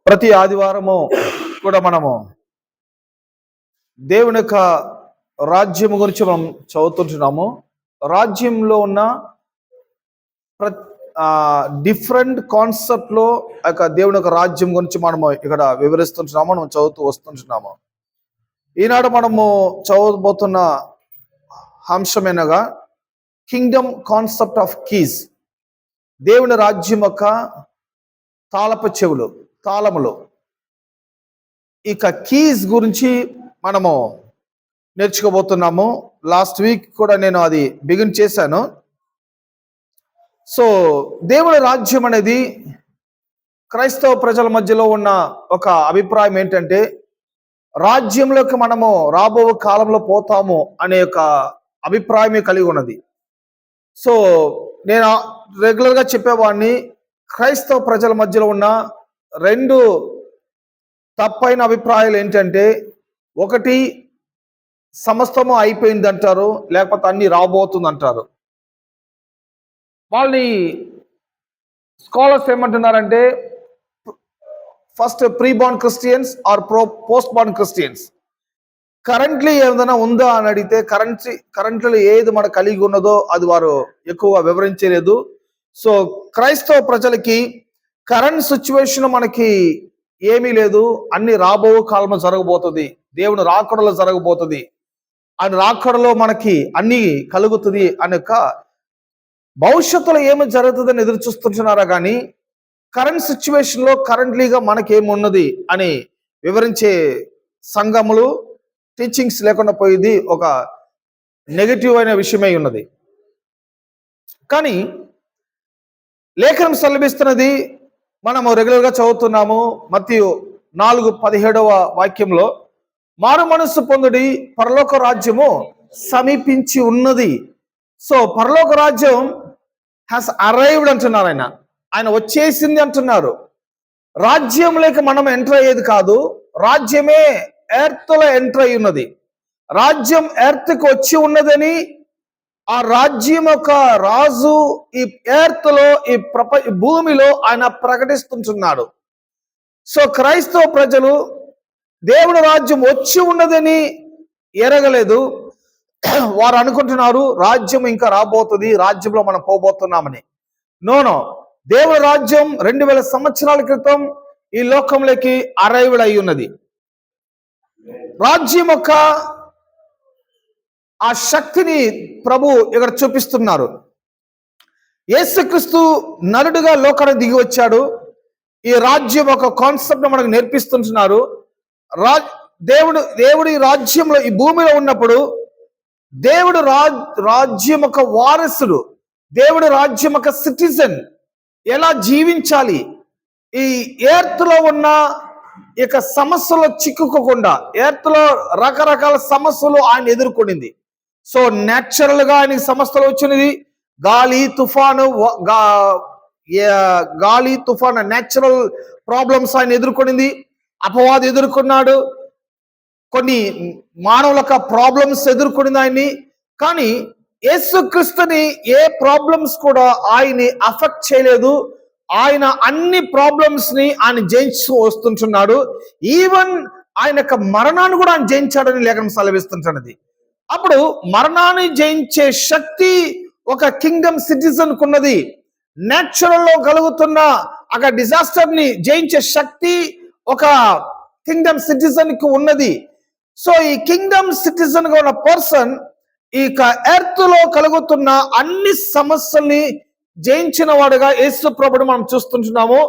ప్రతి ఆదివారము కూడా మనము దేవుని యొక్క రాజ్యం గురించి మనం చదువుతుంటున్నాము. రాజ్యంలో ఉన్న డిఫరెంట్ కాన్సెప్ట్లో దేవుని యొక్క రాజ్యం గురించి మనము ఇక్కడ వివరిస్తుంటున్నాము, మనం చదువుతూ వస్తుంటున్నాము. ఈనాడు మనము చదవబోతున్న అంశమేనగా కింగ్డమ్ కాన్సెప్ట్ ఆఫ్ కీస్, దేవుని రాజ్యం యొక్క తాళపు చెవులు, తాళములు. ఇక కీస్ గురించి మనము నేర్చుకోబోతున్నాము. లాస్ట్ వీక్ కూడా నేను అది బిగిన్ చేశాను. సో దేవుని రాజ్యం అనేది క్రైస్తవ ప్రజల మధ్యలో ఉన్న ఒక అభిప్రాయం ఏంటంటే, రాజ్యంలోకి మనము రాబో కాలంలో పోతాము అనే ఒక అభిప్రాయమే కలిగి ఉన్నది. సో నేను రెగ్యులర్గా చెప్పేవాడిని, క్రైస్తవ ప్రజల మధ్యలో ఉన్న రెండు తప్పైన అభిప్రాయాలు ఏంటంటే, ఒకటి సమస్తము అయిపోయింది అంటారు, లేకపోతే అన్ని రాబోతుంది అంటారు. వాళ్ళని స్కాలర్స్ ఏమంటున్నారంటే, first pre born Christians or post born Christians. Currently ఏదైనా ఉందా అని అడిగితే కరెంట్లో ఏది మనకు కలిగి ఉన్నదో అది వారు ఎక్కువగా వివరించలేదు. సో క్రైస్తవ ప్రజలకి కరెంట్ సిచ్యువేషన్ మనకి ఏమీ లేదు, అన్ని రాబో కాలంలో జరగబోతుంది, దేవుని రాకడలో జరగబోతుంది, ఆయన రాకడలో మనకి అన్ని కలుగుతుంది అనే భవిష్యత్తులో ఏమి జరుగుతుందని ఎదురు చూస్తుంటున్నారా కానీ కరెంట్ సిచ్యువేషన్లో కరెంట్లీగా మనకేమున్నది అని వివరించే సంఘములు, టీచింగ్స్ లేకుండా పోయింది ఒక నెగటివ్ అయిన విషయమై ఉన్నది. కానీ లేఖనం సెలవిస్తున్నది మనము రెగ్యులర్గా చదువుతున్నాము. మత్తయి 4:17 వాక్యంలో, మారు మనస్సు పొందుడి, పరలోక రాజ్యము సమీపించి ఉన్నది. సో పరలోక రాజ్యం హ్యాస్ అరైవ్డ్ అంటున్నారు, ఆయన వచ్చేసింది అంటున్నారు. రాజ్యంలోకి మనం ఎంటర్ అయ్యేది కాదు, రాజ్యమే ఎర్త్లో ఎంటర్ అయి ఉన్నది. రాజ్యం ఎర్త్కి వచ్చి ఉన్నదని, ఆ రాజ్యం యొక్క రాజు ఈ ఎర్త్లో, ఈ భూమిలో ఆయన ప్రకటిస్తుంటున్నాడు. సో క్రైస్తవ ప్రజలు దేవుని రాజ్యం వచ్చి ఉన్నదని ఎరగలేదు. వారు అనుకుంటున్నారు రాజ్యం ఇంకా రాబోతుంది, రాజ్యంలో మనం పోబోతున్నామని. నో, దేవుని రాజ్యం 2000 సంవత్సరాల క్రితం ఈ లోకంలోకి అరైవ్డ్ అయి ఉన్నది. రాజ్యం యొక్క ఆ శక్తిని ప్రభు ఇక్కడ చూపిస్తున్నారు. యేసుక్రీస్తు నరుడుగా లోకానికి దిగి వచ్చాడు. ఈ రాజ్యం ఒక కాన్సెప్ట్ మనకు నేర్పిస్తుంటున్నారు. దేవుడి రాజ్యంలో ఈ భూమిలో ఉన్నప్పుడు దేవుడు రాజ్యం యొక్క వారసుడు, దేవుడి రాజ్యం యొక్క సిటిజన్ ఎలా జీవించాలి, ఈ ఎర్త్లో ఉన్న ఇక సమస్యలో చిక్కుకోకుండా, ఎర్త్లో రకరకాల సమస్యలు ఆయన ఎదుర్కొనింది. సో న్యాచురల్ గా ఆయనకి సమస్యలు వచ్చినది, గాలి తుఫాను న్యాచురల్ ప్రాబ్లమ్స్ ఆయన ఎదుర్కొనింది, అపవాది ఎదుర్కొన్నాడు, కొన్ని మానవుల ప్రాబ్లమ్స్ ఎదుర్కొనింది ఆయన్ని. కానీ యేసుక్రీస్తుని ఏ ప్రాబ్లమ్స్ కూడా ఆయన్ని అఫెక్ట్ చేయలేదు. ఆయన అన్ని ప్రాబ్లమ్స్ ని ఆయన జయించు వస్తుంటున్నాడు. ఈవెన్ ఆయన యొక్క మరణాన్ని కూడా ఆయన జయించాడని లేఖనం సెలవిస్తుంటున్నది. అప్పుడు మరణాన్ని జయించే శక్తి ఒక కింగ్డమ్ సిటిజన్ కున్నది. నేచురల్ లో కలుగుతున్న ఒక డిజాస్టర్ ని జయించే శక్తి ఒక కింగ్డమ్ సిటిజన్ కి ఉన్నది. సో ఈ కింగ్డమ్ సిటిజన్ గా ఉన్న పర్సన్ ఇక ఎర్త్ లో కలుగుతున్న అన్ని సమస్యల్ని జయించిన వాడుగా యేసు ప్రభుని మనం చూస్తుంటున్నాము.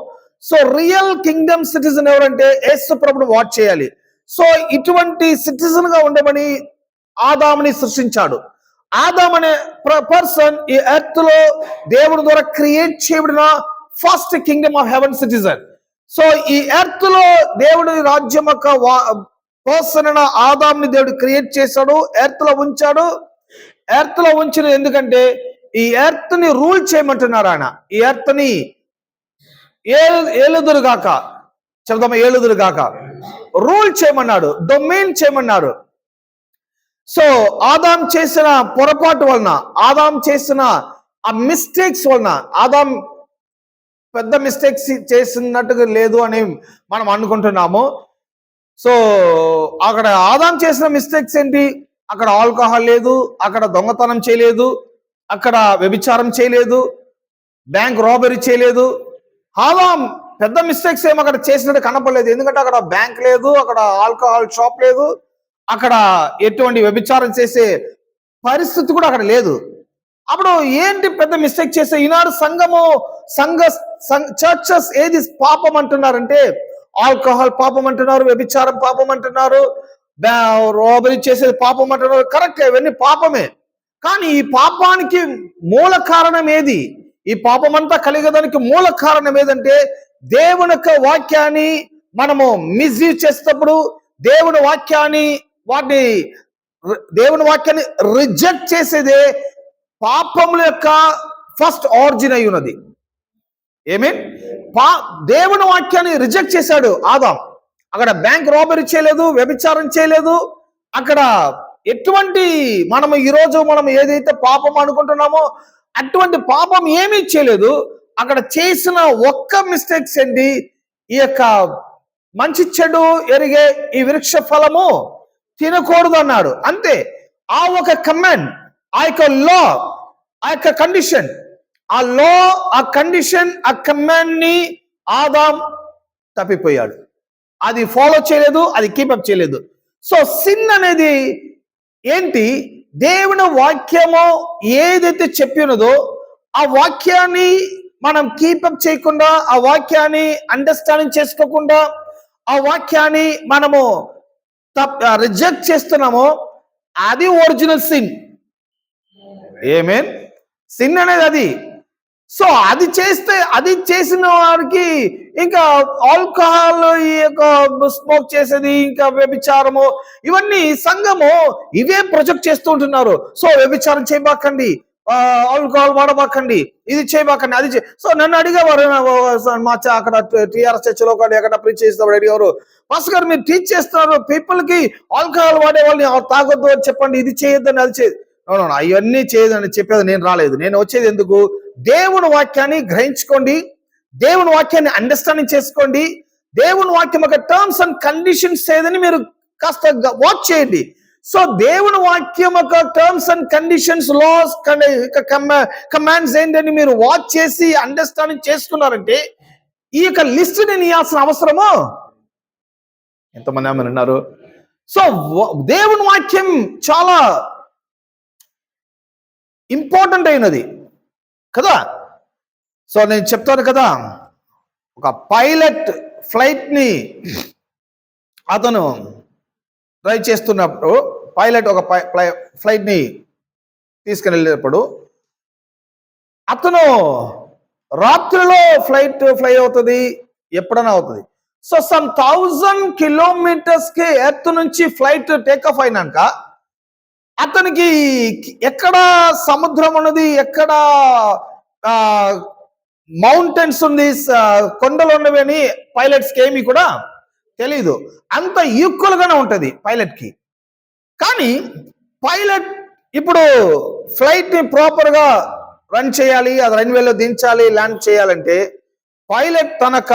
సో రియల్ కింగ్డమ్ సిటిజన్ ఎవరంటే యేసు ప్రభుని వాచ్ చేయాలి. సో ఇటువంటి సిటిజన్ గా ఉండమని ఆదాముని సృష్టించాడు. ఆదాం అనే పర్సన్ ఈ ఎర్త్ లో దేవుని ద్వారా క్రియేట్ చేయబడిన first Kingdom of haven citizen. So ఈ ఎర్త్ లో దేవుడి రాజ్యం యొక్క పర్సన్ అయిన ఆదాంని దేవుడు క్రియేట్ చేశాడు, ఎర్త్ లో ఉంచాడు. ఎర్త్ లో ఉంచిన ఎందుకంటే ఈ ఎర్త్ ని రూల్ చేయమంటున్నారు ఆయన. ఈ ఎర్త్ ని ఏలుదురుగాక, చెబుదామా, ఏలుదురుగాక రూల్ చేయమన్నాడు, డొమైన్ చేయమన్నాడు. సో ఆదాం చేసిన పొరపాటు వలన, ఆదాం చేసిన ఆ మిస్టేక్స్ వలన, ఆదాం పెద్ద మిస్టేక్స్ చేసినట్టుగా లేదు అని మనం అనుకుంటున్నాము. సో అక్కడ ఆదాం చేసిన మిస్టేక్స్ ఏంటి? అక్కడ ఆల్కహాల్ లేదు, అక్కడ దొంగతనం చేయలేదు, అక్కడ వ్యభిచారం చేయలేదు, బ్యాంక్ రాబరీ చేయలేదు. ఆదాం పెద్ద మిస్టేక్స్ ఏమో అక్కడ చేసినట్టు కనపడలేదు. ఎందుకంటే అక్కడ బ్యాంక్ లేదు, అక్కడ ఆల్కహాల్ షాప్ లేదు, అక్కడ ఎటువంటి వ్యభిచారం చేసే పరిస్థితి కూడా అక్కడ లేదు. అప్పుడు ఏంటి పెద్ద మిస్టేక్ చేసే? ఈనాడు చర్చెస్ ఏది పాపం అంటున్నారంటే ఆల్కహాల్ పాపం అంటున్నారు, వ్యభిచారం పాపం అంటున్నారు, రాబరీ చేసేది పాపం అంటున్నారు. కరెక్ట్, ఇవన్నీ పాపమే. కానీ ఈ పాపానికి మూల కారణం ఏది? ఈ పాపం అంతా కలిగేదానికి మూల కారణం ఏదంటే దేవుని యొక్క వాక్యాన్ని మనము మిస్యూజ్ చేసేటప్పుడు, దేవుని వాక్యాన్ని రిజెక్ట్ చేసేదే పాపముల యొక్క ఫస్ట్ ఆరిజిన్ అయి ఉన్నది. దేవుని వాక్యాన్ని రిజెక్ట్ చేశాడు ఆదాం. అక్కడ బ్యాంక్ రాబరీ చేయలేదు, వ్యభిచారం చేయలేదు, అక్కడ ఎటువంటి ఈరోజు మనం ఏదైతే పాపం అనుకుంటున్నామో అటువంటి పాపం ఏమీ చేయలేదు. అక్కడ చేసిన ఒక్క మిస్టేక్స్ ఏంటి? ఈ యొక్క మంచి చెడు ఎరిగే ఈ వృక్ష ఫలము తినకూడదు అన్నాడు, అంతే. ఆ ఒక కమాండ్, ఆ యొక్క లా, ఆ యొక్క కండిషన్, ఆ లా, ఆ కండిషన్, ఆ కమాండ్ ని ఆదాం తప్పిపోయాడు. అది ఫాలో చేయలేదు, అది కీపప్ చేయలేదు. సో సిన్ అనేది ఏంటి? దేవుని వాక్యము ఏదైతే చెప్పినదో ఆ వాక్యాన్ని మనం కీపప్ చేయకుండా, ఆ వాక్యాన్ని అండర్స్టాండింగ్ చేసుకోకుండా, ఆ వాక్యాన్ని మనము రిజెక్ట్ చేస్తున్నామో అది ఒరిజినల్ సిన్. సిన్ అనేది అది. సో అది చేసిన వారికి ఇంకా ఆల్కహాల్, ఈ యొక్క స్మోక్ చేసేది, ఇంకా వ్యభిచారము, ఇవన్నీ సంఘము ఇవే ప్రొజెక్ట్ చేస్తూ ఉంటున్నారు. సో వ్యభిచారం చేయబాకండి, ఆల్కహాల్ వాడబాకండి, ఇది చేయబాకండి, అది సో నన్ను అడిగేవారు మా అక్కడ టీఆర్ఎస్ చర్చలో ఎక్కడ ప్రీచ్ చేసేవారు, అడిగేవారు, మాస్టర్ గారు మీరు టీచ్ చేస్తున్నారు పీపుల్ కి ఆల్కహాల్ వాడే వాళ్ళని తాగొద్దు అని చెప్పండి, ఇది చేయొద్దని, అది చేయదు. అవన్నీ చేయదని చెప్పేది నేను రాలేదు. నేను వచ్చేది ఎందుకు? దేవుని వాక్యాన్ని గ్రహించుకోండి, దేవుని వాక్యాన్ని అండర్స్టాండింగ్ చేసుకోండి, దేవుని వాక్యం యొక్క టర్మ్స్ అండ్ కండిషన్స్ ఏదని మీరు కాస్త వాచ్ చేయండి. సో దేవుని వాక్యం యొక్క terms and conditions, laws, commands ఏంటని మీరు వాచ్ చేసి అండర్స్టాండింగ్ చేసుకున్నారంటే ఈ యొక్క లిస్ట్ నేను ఇవ్వాల్సిన అవసరము ఎంతమంది ఆమె ఉన్నారు? సో దేవుని వాక్యం చాలా ఇంపార్టెంట్ అయినది కదా. సో నేను చెప్తాను కదా, ఒక పైలట్ ఫ్లైట్ ని అతను డ్రైవ్ చేస్తున్నప్పుడు, పైలట్ ఒక ఫ్లైట్ ని తీసుకుని వెళ్ళేటప్పుడు అతను రాత్రిలో ఫ్లైట్ ఫ్లై అవుతుంది, ఎప్పుడైనా అవుతుంది. సో సమ్ 1000 కిలోమీటర్స్ కి ఎర్త్ నుంచి ఫ్లైట్ టేక్ ఆఫ్ అయినాక అతనికి ఎక్కడ సముద్రం ఉన్నది, ఎక్కడ మౌంటైన్స్ ఉంది, కొండలు ఉన్నవి అని పైలట్స్ కి ఏమీ కూడా తెలీదు. అంత ఈక్వల్ గానే ఉంటది పైలట్ కి. కానీ పైలట్ ఇప్పుడు ఫ్లైట్ ని ప్రాపర్ గా రన్ చేయాలి, అది రన్వేలో దించాలి, ల్యాండ్ చేయాలంటే పైలట్ తనక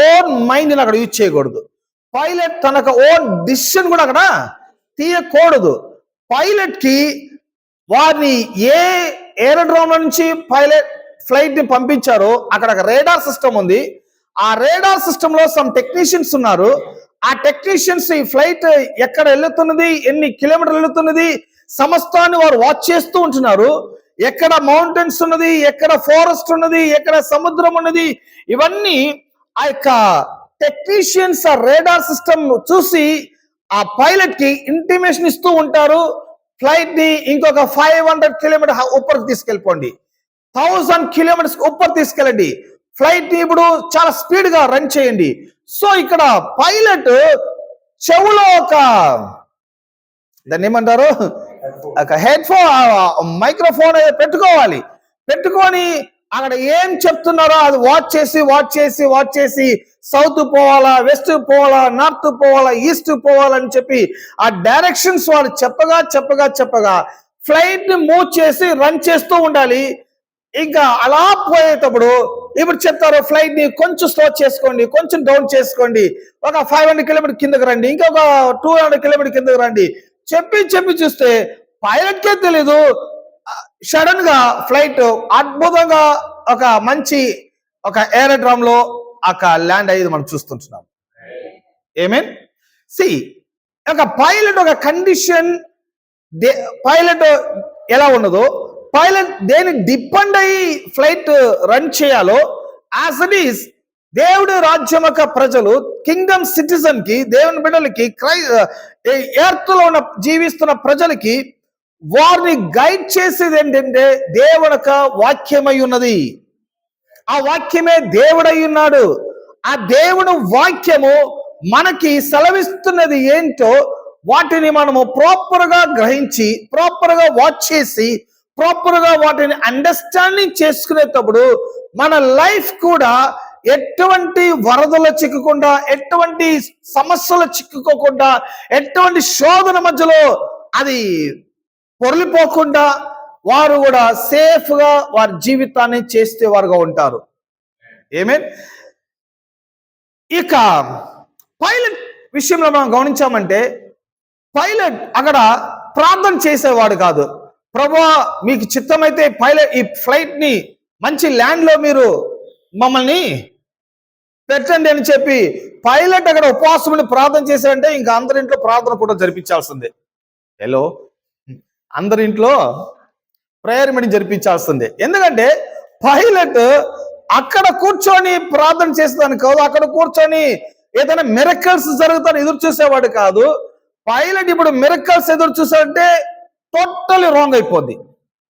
ఓన్ మైండ్ అక్కడ యూజ్ చేయకూడదు. పైలట్ తనక ఓన్ డిసిషన్ కూడా అక్కడ తీయకూడదు. పైలట్ కి వారిని ఏ ఏరోడ్రోమ్ నుంచి పైలట్ ఫ్లైట్ ని పంపించారో అక్కడ రేడార్ సిస్టమ్ ఉంది. ఆ రేడార్ సిస్టమ్ లో సమ్ టెక్నీషియన్స్ ఉన్నారు. ఆ టెక్నీషియన్స్ ఈ ఫ్లైట్ ఎక్కడ వెళ్తున్నది, ఎన్ని కిలోమీటర్లు వెళ్తున్నది, సమస్తాన్ని వారు వాచ్ చేస్తూ ఉంటున్నారు. ఎక్కడ మౌంటైన్స్ ఉన్నది, ఎక్కడ ఫారెస్ట్ ఉన్నది, ఎక్కడ సముద్రం ఉన్నది, ఇవన్నీ ఆ యొక్క టెక్నీషియన్స్ ఆ రేడార్ సిస్టమ్ చూసి ఆ పైలట్ కి ఇంటిమేషన్ ఇస్తూ ఉంటారు. ఫ్లైట్ ని ఇంకొక 500 కిలోమీటర్ ఉప్పర్కి తీసుకెళ్ళిపోండి, 1000 కిలోమీటర్స్ ఉప్పర్ తీసుకెళ్ళండి, ఫ్లైట్ ని ఇప్పుడు చాలా స్పీడ్ గా రన్ చేయండి. సో ఇక్కడ పైలట్ చెవులో దాన్ని ఏమంటారు, హెడ్ ఫోన్, మైక్రోఫోన్ పెట్టుకోవాలి. పెట్టుకొని అక్కడ ఏం చెప్తున్నారో అది వాచ్ చేసి సౌత్ పోవాలా, వెస్ట్ పోవాలా, నార్త్ పోవాలా, ఈస్ట్ పోవాలని చెప్పి ఆ డైరెక్షన్స్ వాళ్ళు చెప్పగా ఫ్లైట్ ని మూవ్ చేసి రన్ చేస్తూ ఉండాలి. ఇంకా అలా పోయేటప్పుడు ఇప్పుడు చెప్తారు ఫ్లైట్ ని కొంచెం స్లో చేసుకోండి, కొంచెం డౌన్ చేసుకోండి, ఒక 500 కిలోమీటర్ కిందకి రండి, ఇంకొక 200 కిలోమీటర్ కిందకి రండి చెప్పి చూస్తే పైలట్ కే తెలీదు, సడన్ గా ఫ్లైట్ అద్భుతంగా ఒక మంచి ఒక ఏరోడ్రామ్ లో ఒక ల్యాండ్ అయ్యేది మనం చూస్తుంటున్నాం. ఏమేన్ సి ఒక పైలట్ ఒక కండిషన్, పైలట్ ఎలా ఉన్నదో, పైలట్ దేని డిపెండ్ అయ్యి ఫ్లైట్ రన్ చేయాలో, యాజ్ ఇట్ ఈస్ దేవుడి రాజ్యం యొక్క ప్రజలు, కింగ్డమ్ సిటిజన్ కి, దేవుని బిడ్డలకి, ఎర్త్ లో ఉన్న జీవిస్తున్న ప్రజలకి వారిని గైడ్ చేసేది ఏంటంటే దేవుని యొక్క వాక్యమై ఉన్నది. ఆ వాక్యమే దేవుడై ఉన్నాడు. ఆ దేవుని వాక్యము మనకి సెలవిస్తున్నది ఏంటో వాటిని మనము ప్రాపర్ గా గ్రహించి, ప్రాపర్ గా వాచ్ చేసి, ప్రాపర్ గా వాటిని అండర్స్టాండింగ్ చేసుకునేటప్పుడు మన లైఫ్ కూడా ఎటువంటి వరదలు చిక్కకుండా, ఎటువంటి సమస్యలు చిక్కుకోకుండా, ఎటువంటి శోధన మధ్యలో అది పొరలిపోకుండా వారు కూడా సేఫ్ గా వారి జీవితాన్ని చేస్తే వారుగా ఉంటారు. ఏమేన్ ఇక పైలట్ విషయంలో మనం గమనించామంటే, పైలట్ అక్కడ ప్రార్థన చేసేవాడు కాదు. ప్రభువా మీకు చిత్తమైతే పైలట్ ఈ ఫ్లైట్ ని మంచి ల్యాండ్ లో మీరు మమ్మల్ని పెట్టండి అని చెప్పి పైలట్ అక్కడ ఉపవాసముని ప్రార్థన చేశాడంటే ఇంకా అందరింట్లో ప్రార్థన కూడా జరిపించాల్సిందే. హలో, అందరింట్లో ప్రేయర్ మీటింగ్ జరిపించాల్సిందే. ఎందుకంటే పైలట్ అక్కడ కూర్చొని ప్రార్థన చేసేదాన్ని కాదు, అక్కడ కూర్చొని ఏదైనా మిరకల్స్ జరుగుతాను ఎదురు చూసేవాడు కాదు. పైలట్ ఇప్పుడు మిరకల్స్ ఎదురు చూసాడంటే టోటల్లీ రాంగ్ అయిపోద్ది.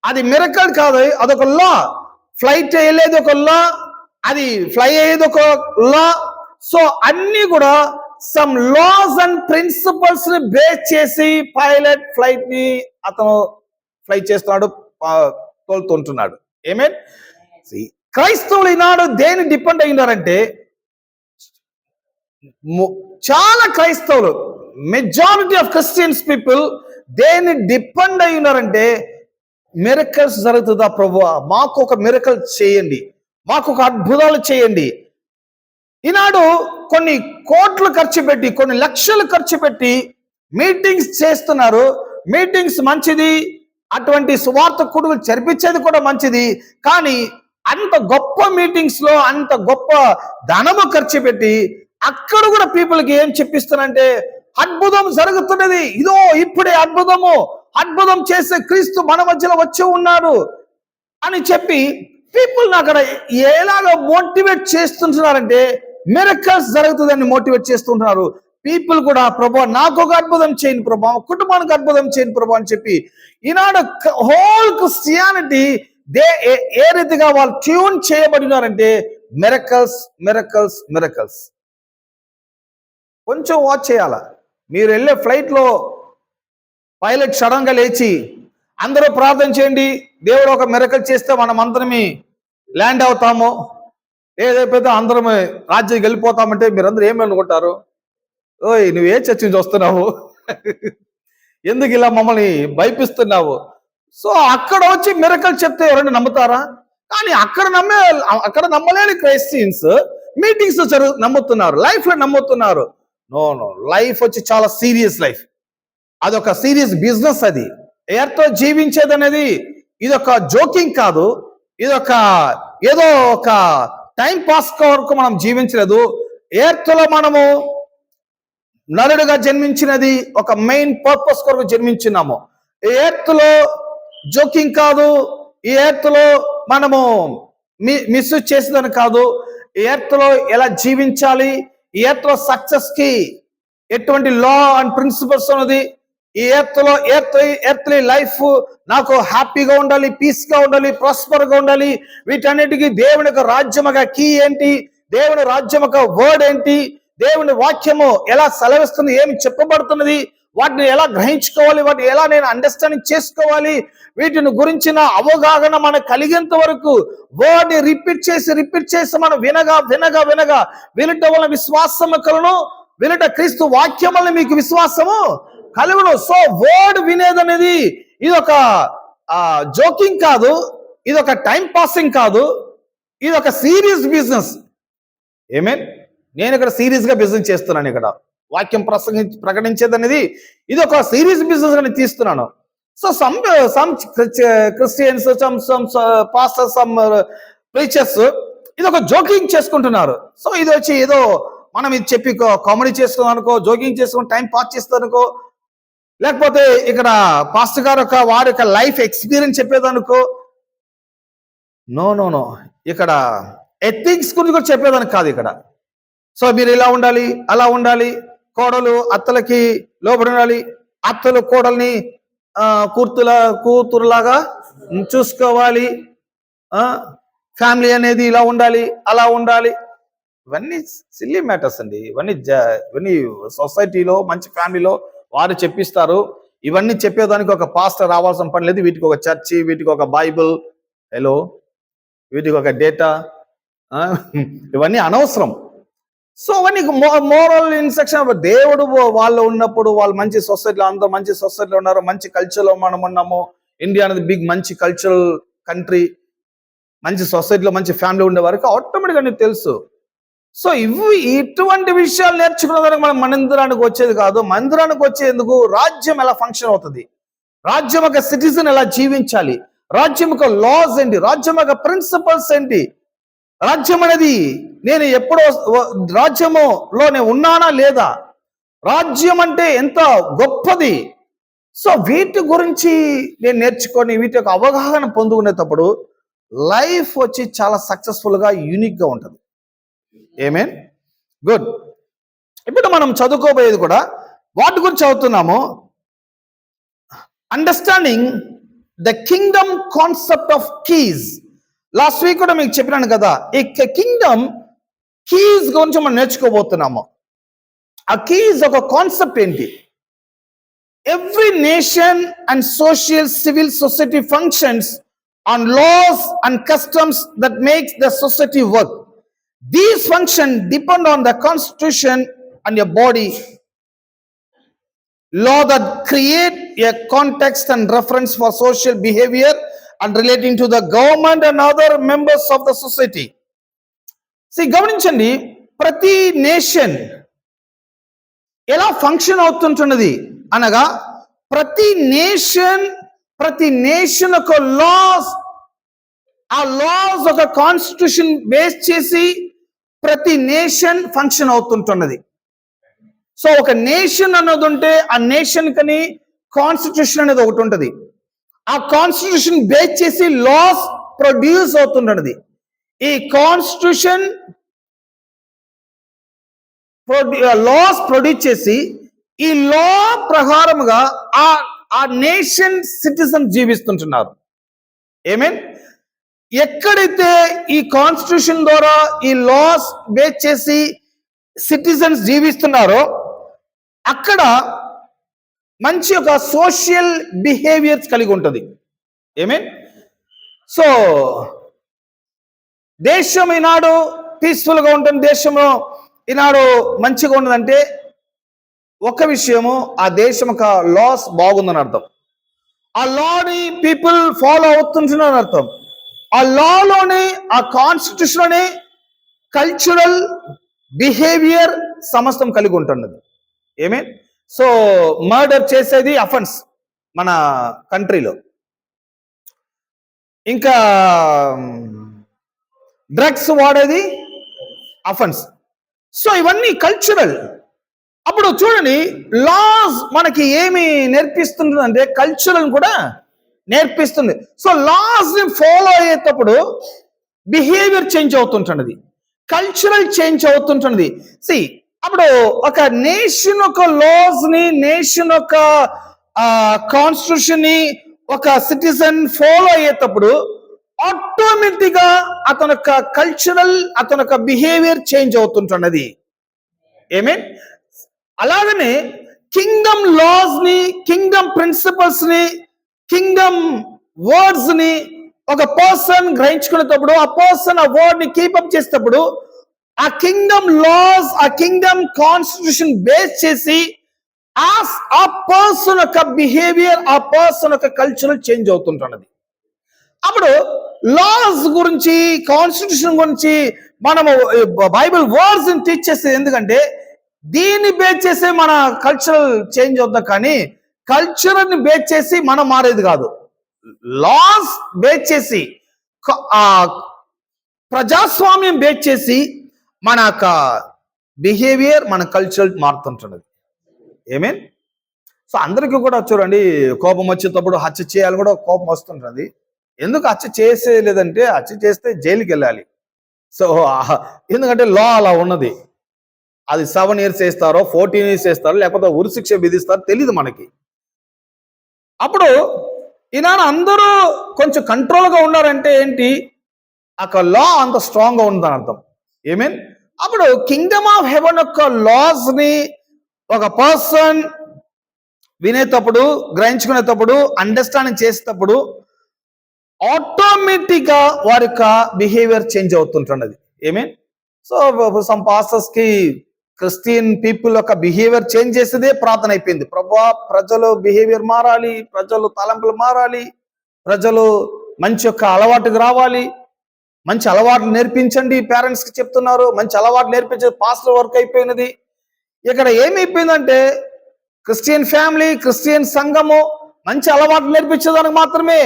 అది మిరకల్ కాదు, అదొక లా. ఫ్లైట్ వెళ్ళేది ఒక లా, అది ఫ్లై అయ్యేది ఒక లా. సో అన్ని కూడా సమ్ లాస్ అండ్ ప్రిన్సిపల్స్ ని బేస్ చేసి పైలట్ ఫ్లైట్ ని అతను ఫ్లై చేస్తున్నాడు, తోలుతుంటున్నాడు. ఏమే క్రైస్తవులు ఈనాడు దేని డిపెండ్ అయినారంటే, చాలా క్రైస్తవులు, మెజారిటీ ఆఫ్ క్రిస్టియన్స్ పీపుల్ దేని డిపెండ్ అయి ఉన్నారంటే, మిరకల్స్ జరుగుతుందా ప్రభువా, మాకు ఒక మిరకల్ చేయండి, మాకు ఒక అద్భుతాలు చేయండి. ఈనాడు కొన్ని కోట్లు ఖర్చు పెట్టి, కొన్ని లక్షలు ఖర్చు పెట్టి మీటింగ్స్ చేస్తున్నారు. మీటింగ్స్ మంచిది, అటువంటి సువార్త కూడుకులు జరిపించేది కూడా మంచిది. కానీ అంత గొప్ప మీటింగ్స్ లో అంత గొప్ప ధనము ఖర్చు పెట్టి అక్కడ కూడా పీపుల్కి ఏం చెప్పిస్తానంటే, అద్భుతం జరుగుతున్నది, ఇదో ఇప్పుడే అద్భుతం చేసే క్రీస్తు మన మధ్యలో వచ్చి ఉన్నాడు అని చెప్పి పీపుల్ అక్కడ ఎలాగ మోటివేట్ చేస్తుంటున్నారంటే, మిరకల్స్ జరుగుతుందని మోటివేట్ చేస్తుంటున్నారు. పీపుల్ కూడా ప్రభా నాకు ఒక అద్భుతం చేయండి ప్రభా, కుటుంబానికి అద్భుతం చేయండి ప్రభా అని చెప్పి ఈనాడు హోల్ క్రిస్టియానిటీ ఏ రీతిగా వాళ్ళు ట్యూన్ చేయబడినారంటే మిరకల్స్ మిరకల్స్ మిరకల్స్. కొంచెం వాచ్ చేయాల. మీరు వెళ్ళే ఫ్లైట్ లో పైలట్ సడన్ గా లేచి అందరూ ప్రార్థన చేయండి, దేవుడు ఒక మిరకల్ చేస్తే మనం అందరమే ల్యాండ్ అవుతాము, ఏదైతే అందరం రాజ్యానికి వెళ్ళిపోతామంటే మీరందరూ ఏమనుకుంటారు? ఓయ్ నువ్వే చర్చ నుంచి వస్తున్నావు, ఎందుకు ఇలా మమ్మల్ని భయపిస్తున్నావు? సో అక్కడ వచ్చి మిరకల్ చెప్తే ఎవరైనా నమ్ముతారా? కానీ అక్కడ నమ్మలేని క్రైస్టియన్స్ మీటింగ్స్ నమ్ముతున్నారు, లైఫ్ లో నమ్ముతున్నారు. నో, లైఫ్ వచ్చి చాలా సీరియస్ లైఫ్, అదొక సీరియస్ బిజినెస్. అది ఎర్తో జీవించేది అనేది ఇదొక జోకింగ్ కాదు, ఇదొక ఏదో ఒక టైం పాస్ వరకు మనం జీవించలేదు. ఎర్త్లో మనము నరుడుగా జన్మించినది ఒక మెయిన్ పర్పస్ కొరకు జన్మించినాము. ఈ ఎర్త్లో జోకింగ్ కాదు, ఈ ఎర్త్లో మనము మిస్యూజ్ చేసేదని కాదు. ఈ ఎర్త్లో ఎలా జీవించాలి, ఈ ఎర్త్లో సక్సెస్ కి ఎటువంటి లా అండ్ ప్రిన్సిపల్స్ ఉన్నది, ఈ ఎర్త్లీ లైఫ్ నాకు హ్యాపీగా ఉండాలి, పీస్ గా ఉండాలి, ప్రాస్పర్ గా ఉండాలి. వీటన్నిటికీ దేవుని యొక్క రాజ్యం యొక్క కీ ఏంటి, దేవుని రాజ్యం యొక్క వర్డ్ ఏంటి, దేవుని వాక్యము ఎలా సెలవిస్తుంది, ఏమి చెప్పబడుతున్నది, వాటిని ఎలా గ్రహించుకోవాలి, వాటిని ఎలా నేను అండర్స్టాండింగ్ చేసుకోవాలి, వీటిని గురించిన అవగాహన మనకు కలిగేంత వరకు వర్డ్ ని రిపీట్ చేసి మనం వినగా వినట వలన విశ్వాసము కలుగును, వినట క్రీస్తు వాక్యం వలన మీకు విశ్వాసము కలుగును. సో వర్డ్ వినేది అనేది ఇది ఒక జోకింగ్ కాదు, ఇది ఒక టైం పాసింగ్ కాదు, ఇది ఒక సీరియస్ బిజినెస్. ఏమేన్, నేను ఇక్కడ సీరియస్ గా బిజినెస్ చేస్తున్నాను. ఇక్కడ వాక్యం ప్రకటించేది అనేది ఇది ఒక సీరియస్ బిజినెస్ అని తీస్తున్నాను. So some Christians, some pastors, some preachers ఇది ఒక జోకింగ్ చేసుకుంటున్నారు. సో ఇది వచ్చి ఏదో మనం ఇది చెప్పి కామెడీ చేస్తున్నాం అనుకో, జోకింగ్ చేసుకుని టైం పాస్ చేస్తాం అనుకో, లేకపోతే ఇక్కడ పాస్టర్ గారు వారి యొక్క లైఫ్ ఎక్స్పీరియన్స్ చెప్పేదనుకో. నో నో నో, ఇక్కడ ఎథిక్స్ గురించి కూడా చెప్పేదానికి కాదు ఇక్కడ. సో మీరు ఇలా ఉండాలి, అలా ఉండాలి, కోడలు అత్తలకి లోబడి ఉండాలి, అత్తలు కోడల్ని కూతురులాగా చూసుకోవాలి, ఫ్యామిలీ అనేది ఇలా ఉండాలి, అలా ఉండాలి. ఇవన్నీ సిల్లీ మ్యాటర్స్ అండి. ఇవన్నీ సొసైటీలో మంచి ఫ్యామిలీలో వారు చెప్పిస్తారు. ఇవన్నీ చెప్పేదానికి ఒక పాస్టర్ రావాల్సిన పని లేదు. వీటికి ఒక చర్చి, వీటికి ఒక బైబిల్, వీటికి ఒక డేటా, ఇవన్నీ అనవసరం. సో అవన్నీ మోరల్ ఇన్స్ట్రక్షన్. దేవుడు వాళ్ళు ఉన్నప్పుడు వాళ్ళు మంచి సొసైటీలో, అందరూ మంచి సొసైటీలో ఉన్నారు, మంచి కల్చర్లో మనం ఉన్నాము. ఇండియా అనేది బిగ్ మంచి కల్చరల్ కంట్రీ, మంచి సొసైటీలో మంచి ఫ్యామిలీ ఉండే వారికి ఆటోమేటిక్గా నీకు తెలుసు. సో ఇటువంటి విషయాలు నేర్చుకున్న మనం మందిరానికి వచ్చేది కాదు. మందిరానికి వచ్చేందుకు రాజ్యం ఎలా ఫంక్షన్ అవుతుంది, రాజ్యం యొక్క సిటిజన్ ఎలా జీవించాలి, రాజ్యం యొక్క లాస్ ఏంటి, రాజ్యం యొక్క ప్రిన్సిపల్స్ ఏంటి, రాజ్యం అనేది నేను ఎప్పుడో రాజ్యములో నేను ఉన్నానా లేదా, రాజ్యం అంటే ఎంత గొప్పది. సో వీటి గురించి నేను నేర్చుకొని వీటి యొక్క అవగాహన పొందుకునేటప్పుడు లైఫ్ వచ్చి చాలా సక్సెస్ఫుల్ గా యూనిక్ గా ఉంటుంది. Amen, good. ఇప్పుడు మనం చదువుకోబోయేది కూడా వాటి గురించి చదువుతున్నాము. Understanding the Kingdom concept of keys. Last week కూడా మీకు చెప్పినాను కదా, ఈ కింగ్డమ్ కీస్ గురించి మనం నేర్చుకోబోతున్నాము. ఆ కీస్ ఒక కాన్సెప్ట్ ఏంటి? Every nation and social civil society functions on laws and customs that makes the society work. These functions depend on the constitution and your body law that create a context and reference for social behavior and relating to the government and other members of the society. See, గమనించండి, ప్రతి nation ఎలా function అవుతుంటున్నది అనగా ప్రతి nation ఒక loss, ఆ loss ఒక constitution base చేసి ప్రతి నేషన్ ఫంక్షన్ అవుతుంటున్నది. సో ఒక నేషన్ అన్నది ఉంటే ఆ నేషన్ కని కాన్స్టిట్యూషన్ అనేది ఒకటి ఉంటుంది. ఆ కాన్స్టిట్యూషన్ బేస్ చేసి లాస్ ప్రొడ్యూస్ అవుతుంటున్నది. ఈ కాన్స్టిట్యూషన్ లాస్ ప్రొడ్యూస్ చేసి ఈ లా ప్రకారముగా ఆ నేషన్ సిటిజన్ జీవిస్తుంటున్నారు. ఏమేన్, ఎక్కడైతే ఈ కాన్స్టిట్యూషన్ ద్వారా ఈ లాస్ బేస్ చేసి సిటిజన్స్ జీవిస్తున్నారో అక్కడ మంచి ఒక సోషల్ బిహేవియర్స్ కలిగి ఉంటుంది. ఏమేన్, సో దేశం ఈనాడు పీస్ఫుల్ గా ఉంటుంది, దేశంలో ఈనాడు మంచిగా ఉండదంటే ఒక విషయము, ఆ దేశం ఒక లాస్ బాగుందని అర్థం. ఆ లాని పీపుల్ ఫాలో అవుతుంటున్నారని అర్థం. ఆ లాలోనే, ఆ కాన్స్టిట్యూషన్ లోనే కల్చరల్ బిహేవియర్ సమస్తం కలిగి ఉంటున్నది. ఏమే, సో మర్డర్ చేసేది అఫెన్స్ మన కంట్రీలో, ఇంకా డ్రగ్స్ వాడేది అఫెన్స్. సో ఇవన్నీ కల్చరల్. అప్పుడు చూడండి, లాస్ మనకి ఏమి నేర్పిస్తుంది అంటే కల్చరల్ కూడా నేర్పిస్తుంది. సో లాస్ ని ఫాలో అయ్యేటప్పుడు బిహేవియర్ చేంజ్ అవుతుంటున్నది, కల్చరల్ చేంజ్ అవుతుంటున్నది. సి, అప్పుడు ఒక నేషన్ ఒక లాస్ ని, నేషన్ ఒక కాన్స్టిట్యూషన్ ని ఒక సిటిజన్ ఫాలో అయ్యేటప్పుడు ఆటోమేటిక్ గా అతని యొక్క కల్చరల్, అతని యొక్క బిహేవియర్ చేంజ్ అవుతుంటున్నది. ఏమే, అలాగనే కింగ్డమ్ లాస్ ని, కింగ్డమ్ ప్రిన్సిపల్స్ ని, కింగ్డమ్ వర్డ్స్ ని ఒక పర్సన్ గ్రహించుకునేటప్పుడు, ఆ పర్సన్ ఆ వర్డ్ ని కీపప్ చేసేటప్పుడు ఆ కింగ్డమ్ లాస్, ఆ కింగ్డమ్ కాన్స్టిట్యూషన్ బేస్ చేసి ఆ పర్సన్ యొక్క బిహేవియర్, ఆ పర్సన్ యొక్క కల్చరల్ చేంజ్ అవుతుంటున్నది. అప్పుడు లాస్ గురించి, కాన్స్టిట్యూషన్ గురించి మనము బైబిల్ వర్డ్స్ టీచ్ చేసేది ఎందుకంటే దీన్ని బేస్ చేసి మన కల్చరల్ చేంజ్ అవుతాం, కానీ కల్చర్ని బేస్ చేసి మనం మారేది కాదు. లాస్ బేస్ చేసి, ప్రజాస్వామ్యం బేస్ చేసి మన యొక్క బిహేవియర్, మన కల్చర్ మారుతుంటున్నది. ఏమేన్? సో అందరికీ కూడా చూడండి, కోపం వచ్చేటప్పుడు హత్య చేయాలి కూడా కోపం వస్తుంటుంది. ఎందుకు హత్య చేసేలేదంటే, హత్య చేస్తే జైలుకి వెళ్ళాలి. సో ఎందుకంటే లా అలా ఉన్నది. అది 7 years వేస్తారో 14 years వేస్తారో లేకపోతే ఉరిశిక్ష విధిస్తారో తెలియదు మనకి. అప్పుడు ఈనాడు అందరూ కొంచెం కంట్రోల్గా ఉన్నారంటే ఏంటి, అక్కడ లా అంత స్ట్రాంగ్గా ఉందని అర్థం. ఏమేన్? అప్పుడు కింగ్డమ్ ఆఫ్ హెవెన్ యొక్క లాస్ ని ఒక పర్సన్ వినేటప్పుడు, గ్రహించుకునేటప్పుడు, అండర్స్టాండింగ్ చేసేటప్పుడు ఆటోమేటిక్ గా వారి యొక్క బిహేవియర్ చేంజ్ అవుతుంటున్నది. ఏమేన్? సో సమ్ పాస్టర్స్ కి క్రిస్టియన్ పీపుల్ యొక్క బిహేవియర్ చేంజ్ చేసేదే ప్రార్థన అయిపోయింది. ప్రభువా, ప్రజలు బిహేవియర్ మారాలి, ప్రజలు తలంపులు మారాలి, ప్రజలు మంచి యొక్క అలవాటుకు రావాలి, మంచి అలవాట్లు నేర్పించండి. పేరెంట్స్కి చెప్తున్నారు, మంచి అలవాటు నేర్పించేది పాస్టర్ వర్క్ అయిపోయినది. ఇక్కడ ఏమైపోయిందంటే క్రిస్టియన్ ఫ్యామిలీ, క్రిస్టియన్ సంఘము మంచి అలవాట్లు నేర్పించేదానికి మాత్రమే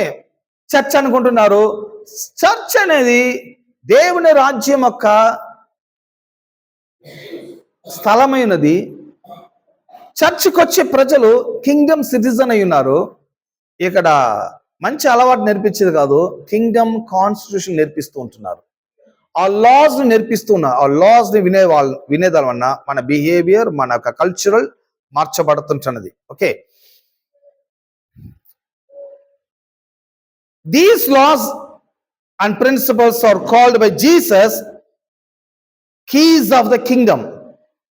చర్చ్ అనుకుంటున్నారు. చర్చ్ అనేది దేవుని రాజ్యం యొక్క స్థలమైనది. చర్చ్కి వచ్చే ప్రజలు కింగ్డమ్ సిటిజన్ అయి ఉన్నారు. ఇక్కడ మంచి అలవాటు నేర్పించేది కాదు, కింగ్డమ్ కాన్స్టిట్యూషన్ నేర్పిస్తూ ఉంటున్నారు. ఆ లాస్ ని నేర్పిస్తూ ఉన్నారు. ఆ లాస్ ని వినేదాని వలన మన బిహేవియర్, మన యొక్క కల్చరల్ మార్చబడుతుంటున్నది. Okay, these laws and principles are called by Jesus keys of the kingdom.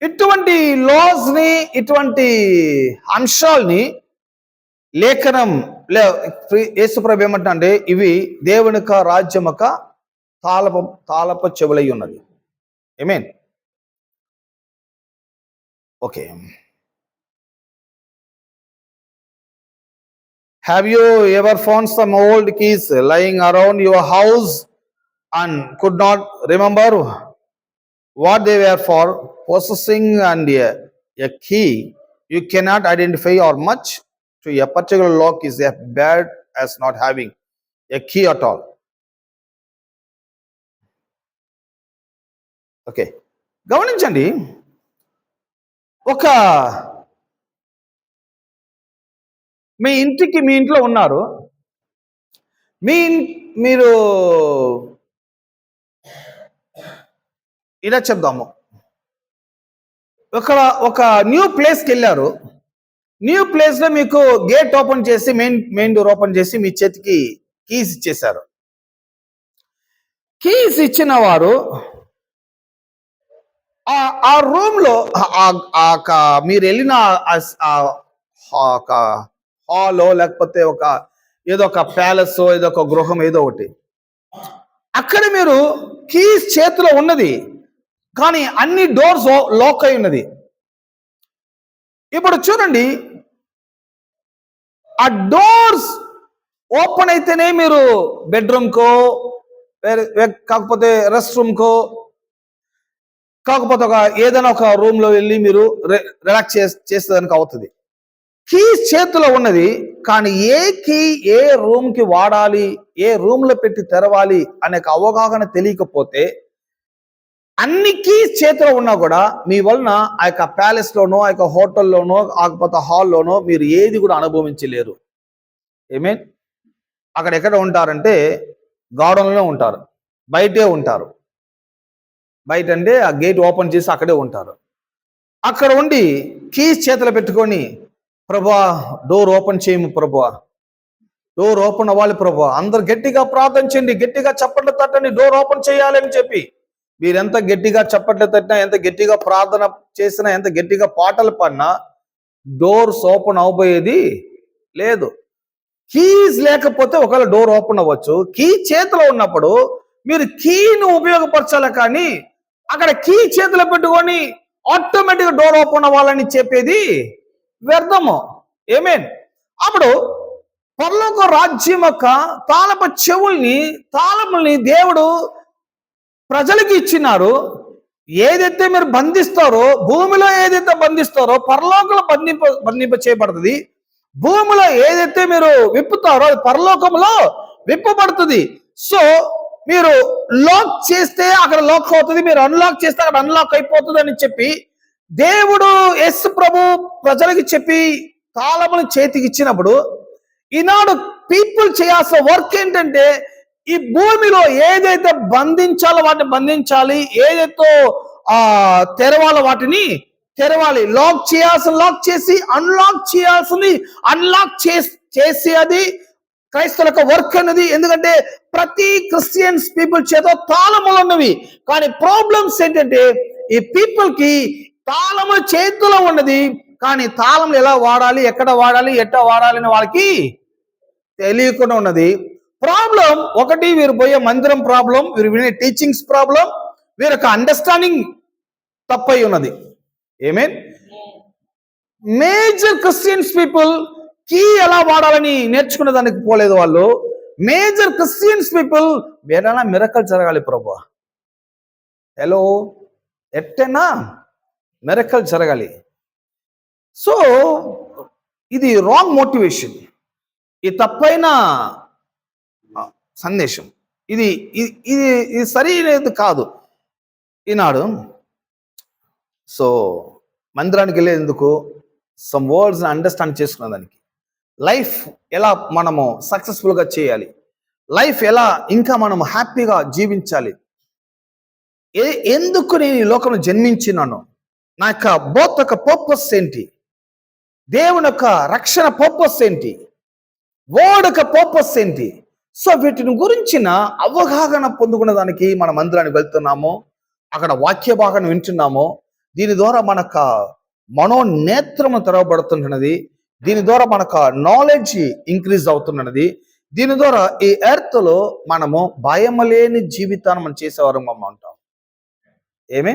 ఇటువంటి లాస్ ని, ఇటువంటి అంశాలని లేఖనం యేసుప్రభు ఏమంటే ఇవి దేవుని యొక్క రాజ్యం యొక్క తాళప చెవులై ఉన్నది. ఆమేన్. Okay, have you ever found some old keys lying around your house and could not remember what they were for? Possessing and a key you cannot identify or much to a particular lock is as bad as not having a key at all. Okay, గమనించండి. మీ ఇంట్లో ఉన్నారు, మీరు ఇలా చెప్దాము, ఒక new ప్లేస్కి వెళ్ళారు. New place లో మీకు గేట్ ఓపెన్ చేసి, మెయిన్ డోర్ ఓపెన్ చేసి మీ చేతికి కీస్ ఇచ్చేశారు. కీస్ ఇచ్చిన వారు ఆ రూమ్ లో మీరు వెళ్ళిన హాలో లేకపోతే ఏదో ఒక ప్యాలెస్, ఏదో ఒక గృహం, ఏదో ఒకటి, అక్కడ మీరు కీస్ చేతిలో ఉన్నది, కానీ అన్ని డోర్స్ లాక్ అయి ఉన్నది. ఇప్పుడు చూడండి, ఆ డోర్స్ ఓపెన్ అయితేనే మీరు బెడ్రూమ్కో, కాకపోతే రెస్ట్ రూమ్కో, కాకపోతే ఏదైనా ఒక రూమ్ లో వెళ్ళి మీరు రిలాక్స్ చేసేదానికి అవుతుంది. కీస్ చేతిలో ఉన్నది, కానీ ఏ కీ ఏ రూమ్ కి వాడాలి, ఏ రూమ్ లో పెట్టి తెరవాలి అనే అవగాహన తెలియకపోతే అన్ని కీస్ చేతిలో ఉన్నా కూడా మీ వలన ఆ యొక్క ప్యాలెస్ లోనో, ఆ యొక్క హోటల్లోనో, కాకపోతే హాల్లోనో మీరు ఏది కూడా అనుభవించలేరు. ఏమే, అక్కడ ఎక్కడ ఉంటారంటే గార్డెన్లో ఉంటారు, బయటే ఉంటారు. బయట అంటే ఆ గేట్ ఓపెన్ చేసి అక్కడే ఉంటారు. అక్కడ ఉండి కీస్ చేతిలో పెట్టుకొని, ప్రభువా డోర్ ఓపెన్ చేయము, ప్రభువా డోర్ ఓపెన్ అవ్వాలి, ప్రభువా అందరు గట్టిగా ప్రార్థించండి, గట్టిగా చప్పట్లు తట్టండి, డోర్ ఓపెన్ చేయాలి అని చెప్పి మీరు ఎంత గట్టిగా చప్పట్లు తట్టినా, ఎంత గట్టిగా ప్రార్థన చేసినా, ఎంత గట్టిగా పాటలు పాడినా డోర్స్ ఓపెన్ అవబోయేది లేదు. కీస్ లేకపోతే ఒకవేళ డోర్ ఓపెన్ అవ్వచ్చు. కీ చేతిలో ఉన్నప్పుడు మీరు కీను ఉపయోగపరచాలి, కానీ అక్కడ కీ చేతిలో పెట్టుకొని ఆటోమేటిక్గా డోర్ ఓపెన్ అవ్వాలని చెప్పేది వ్యర్థము. ఏమేన్? అప్పుడు పరలోక రాజ్యం యొక్క తాళపు తాళముల్ని దేవుడు ప్రజలకి ఇచ్చినారు. ఏదైతే మీరు బంధిస్తారో, భూమిలో ఏదైతే బంధిస్తారో పరలోకంలో బంధింప చేయబడుతుంది. భూమిలో ఏదైతే మీరు విప్పుతారో అది పరలోకంలో విప్పబడుతుంది. సో మీరు లాక్ చేస్తే అక్కడ లాక్ అవుతుంది, మీరు అన్లాక్ చేస్తే అక్కడ అన్లాక్ అయిపోతుంది అని చెప్పి దేవుడు యేసు ప్రభు ప్రజలకి చెప్పి తాళమును చేతికి ఇచ్చినప్పుడు, ఈనాడు పీపుల్ చేయాల్సిన వర్క్ ఏంటంటే ఈ భూమిలో ఏదైతే బంధించాలో వాటిని బంధించాలి, ఏదైతే తెరవాలో వాటిని తెరవాలి. లాక్ చేయాల్సిన లాక్ చేసి, అన్లాక్ చేయాల్సింది అన్లాక్ చేసి అది క్రైస్తవుల యొక్క వర్క్ అనేది. ఎందుకంటే ప్రతి క్రిస్టియన్స్ పీపుల్ చేత తాళములు ఉన్నవి, కానీ ప్రాబ్లమ్స్ ఏంటంటే ఈ పీపుల్ కి తాళము చేతిలో ఉన్నది, కానీ తాళములు ఎలా వాడాలి, ఎక్కడ వాడాలి, ఎట్లా వాడాలి అని వాళ్ళకి తెలియకుండా ఉన్నది. ప్రాబ్లం ఒకటి, వీరు పోయే మందిరం ప్రాబ్లం, వీరు వినే టీచింగ్స్ ప్రాబ్లం, వీరి యొక్క అండర్స్టాండింగ్ తప్పై ఉన్నది. ఏమేన్ మేజర్ క్రిస్టియన్స్ పీపుల్ కీ ఎలా వాడాలని నేర్చుకునే దానికి పోలేదు వాళ్ళు. మేజర్ క్రిస్టియన్స్ పీపుల్ వేరేలా మిరకల్ జరగాలి ప్రభు, హలో ఎట్టేనా మిరకల్ జరగాలి. సో ఇది రాంగ్ మోటివేషన్, ఈ తప్పైన సందేశం, ఇది ఇది సరైనది కాదు ఈనాడు. సో మందిరానికి వెళ్ళేందుకు సమ్ వర్డ్స్ అండర్స్టాండ్ చేసుకున్న దానికి, లైఫ్ ఎలా మనము సక్సెస్ఫుల్గా చేయాలి, లైఫ్ ఎలా ఇంకా మనము హ్యాపీగా జీవించాలి, ఎందుకు నేను ఈ లోకంలో జన్మించినాను, నా యొక్క బోత్ యొక్క పర్పస్ ఏంటి, దేవుని యొక్క రక్షణ పర్పస్ ఏంటి, వర్డ్ యొక్క పర్పస్ ఏంటి. సో వీటిని గురించిన అవగాహన పొందుకునే దానికి మన మందిరానికి వెళ్తున్నాము, అక్కడ వాక్య భాగాన్ని వింటున్నాము. దీని ద్వారా మనకు మనోనేత్రము తెరవబడుతున్నది, దీని ద్వారా మనకు నాలెడ్జ్ ఇంక్రీజ్ అవుతున్నది. దీని ద్వారా ఈ ఎర్త్ లో మనము భయం లేని జీవితాన్ని మనం చేసేవారు ఉంటాం. ఏమే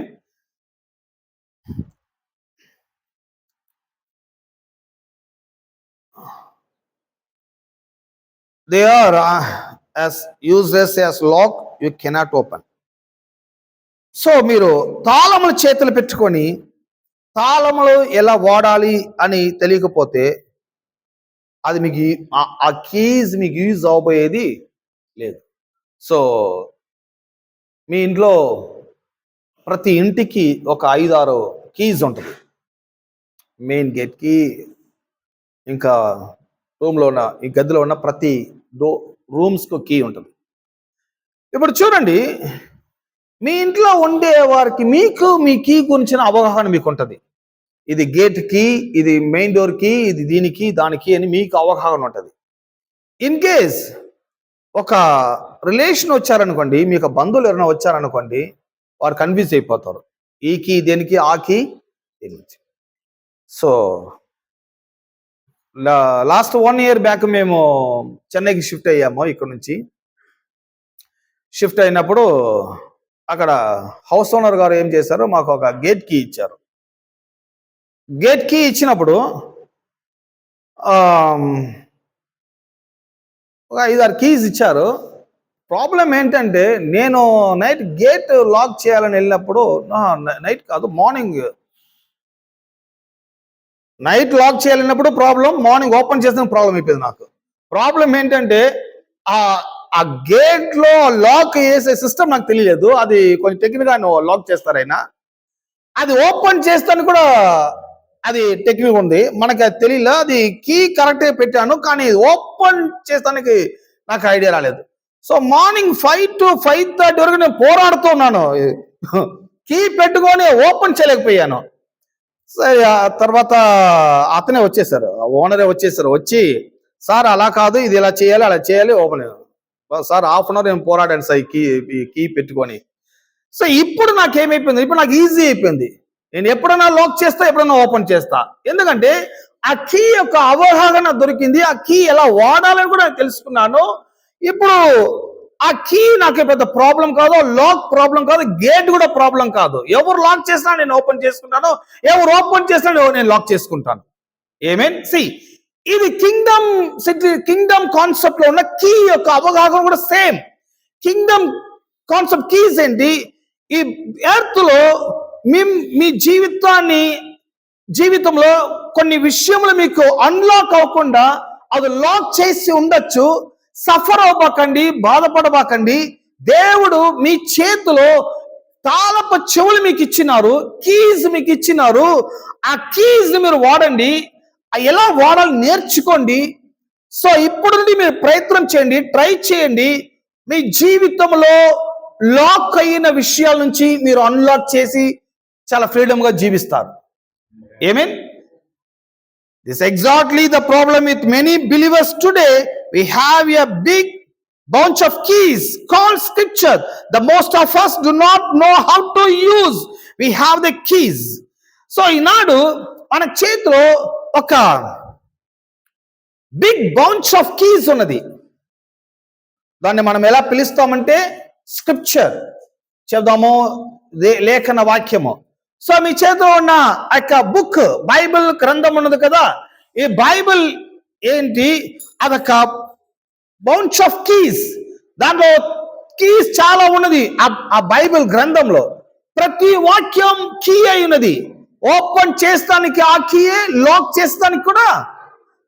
they are as useless as lock you cannot open. So మీరు తాళములు చేతులు పెట్టుకొని తాళములు ఎలా వాడాలి అని తెలియకపోతే అది మీకు ఆ కీస్ మీకు యూజ్ అవబోయేది లేదు. సో మీ ఇంట్లో ప్రతి ఇంటికి ఒక 5-6 కీస్ ఉంటుంది. మెయిన్ గేట్ కి, ఇంకా రూమ్లో ఉన్న ఈ గదిలో ఉన్న ప్రతి రూమ్స్కు కీ ఉంటుంది. ఇప్పుడు చూడండి, మీ ఇంట్లో ఉండే వారికి మీకు మీ కీ గురించిన అవగాహన మీకు ఉంటుంది. ఇది గేట్ కి, ఇది మెయిన్ డోర్ కి, ఇది దీనికి దానికి అని మీకు అవగాహన ఉంటుంది. ఇన్ కేస్ ఒక రిలేషన్ వచ్చారనుకోండి, మీకు బంధువులు ఎవరైనా వచ్చారనుకోండి, వారు కన్ఫ్యూజ్ అయిపోతారు, ఈ కీ దేనికి, ఆ కీ దేనికి. సో లాస్ట్ 1 year బ్యాక్ మేము చెన్నైకి షిఫ్ట్ అయ్యాము. ఇక్కడ నుంచి షిఫ్ట్ అయినప్పుడు అక్కడ హౌస్ ఓనర్ గారు ఏం చేశారు, మాకు ఒక గేట్ కీ ఇచ్చారు. గేట్ కీ ఇచ్చినప్పుడు ఒక 5-6 కీస్ ఇచ్చారు. ప్రాబ్లం ఏంటంటే నేను నైట్ గేట్ లాక్ చేయాలని వెళ్ళినప్పుడు, నైట్ కాదు మార్నింగ్, నైట్ లాక్ చేయాలన్నప్పుడు ప్రాబ్లం, మార్నింగ్ ఓపెన్ చేసిన ప్రాబ్లం అయిపోయింది నాకు. ప్రాబ్లం ఏంటంటే ఆ గేట్ లో లాక్ చేసే సిస్టమ్ నాకు తెలియలేదు. అది కొంచెం టెక్నిక్ గా లాక్ చేస్తారైనా, అది ఓపెన్ చేస్తాను కూడా అది టెక్నిక్ ఉంది, మనకి అది తెలియలే. అది కీ కరెక్ట్గా పెట్టాను, కానీ ఓపెన్ చేస్తానికి నాకు ఐడియా రాలేదు. సో మార్నింగ్ 5 to 5:30 వరకు నేను పోరాడుతున్నాను, కీ పెట్టుకొని ఓపెన్ చేయలేకపోయాను. సరే, తర్వాత అతనే వచ్చేసారు, ఓనరే వచ్చేసారు. వచ్చి సార్ అలా కాదు, ఇది ఇలా చేయాలి, అలా చేయాలి, ఓపెన్. సార్ 1/2 hour నేను పోరాడాను సార్ ఈ కీ పెట్టుకొని. సో ఇప్పుడు నాకేమైపోయింది, ఇప్పుడు నాకు ఈజీ అయిపోయింది. నేను ఎప్పుడైనా లాక్ చేస్తా, ఎప్పుడైనా ఓపెన్ చేస్తా. ఎందుకంటే ఆ కీ యొక్క అవగాహన దొరికింది, ఆ కీ ఎలా వాడాలని కూడా తెలుసుకున్నాను. ఇప్పుడు ఆ కీ నాకు పెద్ద ప్రాబ్లం కాదు, లాక్ ప్రాబ్లం కాదు, గేట్ కూడా ప్రాబ్లం కాదు. ఎవరు లాక్ చేసినా నేను ఓపెన్ చేసుకుంటాను, ఎవరు ఓపెన్ చేసినా నేను లాక్ చేసుకుంటాను. ఏమేన్ సి ఇది కింగ్డమ్ కాన్సెప్ట్ లో ఉన్న కీ యొక్క అవగాహన కూడా సేమ్. కింగ్డమ్ కాన్సెప్ట్ కీస్ ఏంటి? ఈ ఎర్త్ లో మీ జీవితంలో కొన్ని విషయములు మీకు అన్లాక్ అవ్వకుండా అది లాక్ చేసి ఉండొచ్చు. సఫర్ అవ్వకండి, బాధపడబాకండి. దేవుడు మీ చేతిలో తాళపు చెవులు మీకు ఇచ్చినారు, కీస్ మీకు ఇచ్చినారు. ఆ కీస్ మీరు వాడండి, ఎలా వాడాలి నేర్చుకోండి. సో ఇప్పుడు నుండి మీరు ప్రయత్నం చేయండి, ట్రై చేయండి. మీ జీవితంలో లాక్ అయిన విషయాల నుంచి మీరు అన్లాక్ చేసి చాలా ఫ్రీడమ్ గా జీవిస్తారు. Amen. This is exactly the problem with many believers today. We have a big bunch of keys called scripture. The most of us do not know how to use. We have the keys. So ఈనాడు మన చేతిలో ఒక big bunch of keys ఉన్నది. దాన్ని మనం ఎలా పిలుస్తామంటే scripture చెప్దాము, లేఖన వాక్యము. So మీ చేతిలో ఉన్న యొక్క బుక్, బైబిల్ గ్రంథం ఉన్నది కదా. ఈ బైబిల్ ఏంటి? అదొక బౌంచ్ ఆఫ్ కీస్. దాంట్లో కీస్ చాలా ఉన్నది. ఆ బైబిల్ గ్రంథంలో ప్రతి వాక్యం కీ అయి ఉన్నది. ఓపెన్ చేస్తానికి ఆ కీయే, లాక్ చేస్తానికి కూడా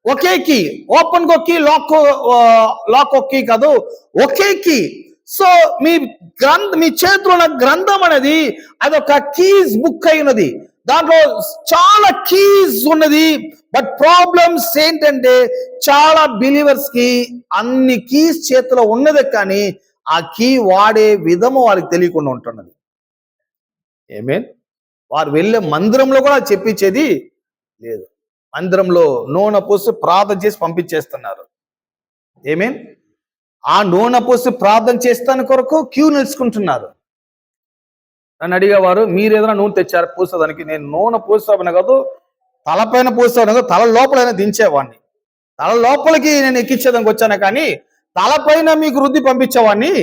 ఒకే కీ. ఓపెన్ కో కీ, లాక్ ఒక కీ కాదు, ఒకే కీ. సో మీ చేతిలో ఉన్న గ్రంథం అనేది అదొక కీస్ బుక్ అయి ఉన్నది. దాంట్లో చాలా కీస్ ఉన్నది. బట్ ప్రాబ్లమ్స్ ఏంటంటే చాలా బిలీవర్స్ కి అన్ని కీస్ చేతిలో ఉన్నది, కానీ ఆ కీ వాడే విధము వాళ్ళకి తెలియకుండా ఉంటున్నది. ఏమేన్? వారు వెళ్ళే మందిరంలో కూడా చెప్పించేది లేదు. మందిరంలో నూనె పోసి ప్రార్థన చేసి పంపించేస్తున్నారు. ఏమేన్? ఆ నూనె పోసి ప్రార్థన చేస్తాని కొరకు క్యూ నిలుచుకుంటున్నారు. నన్ను అడిగేవారు, మీరు ఏదైనా నూనె తెచ్చారు పూసేదానికి? నేను నూనె పూసేవాడిని కాదు, తలపైన పూసేవాడిని కాదు, తల లోపలైనా దించేవాడిని. తల లోపలికి నేను ఎక్కించేదానికి వచ్చాను, కానీ తలపైన మీకు రుద్ది పంపించేవాడిని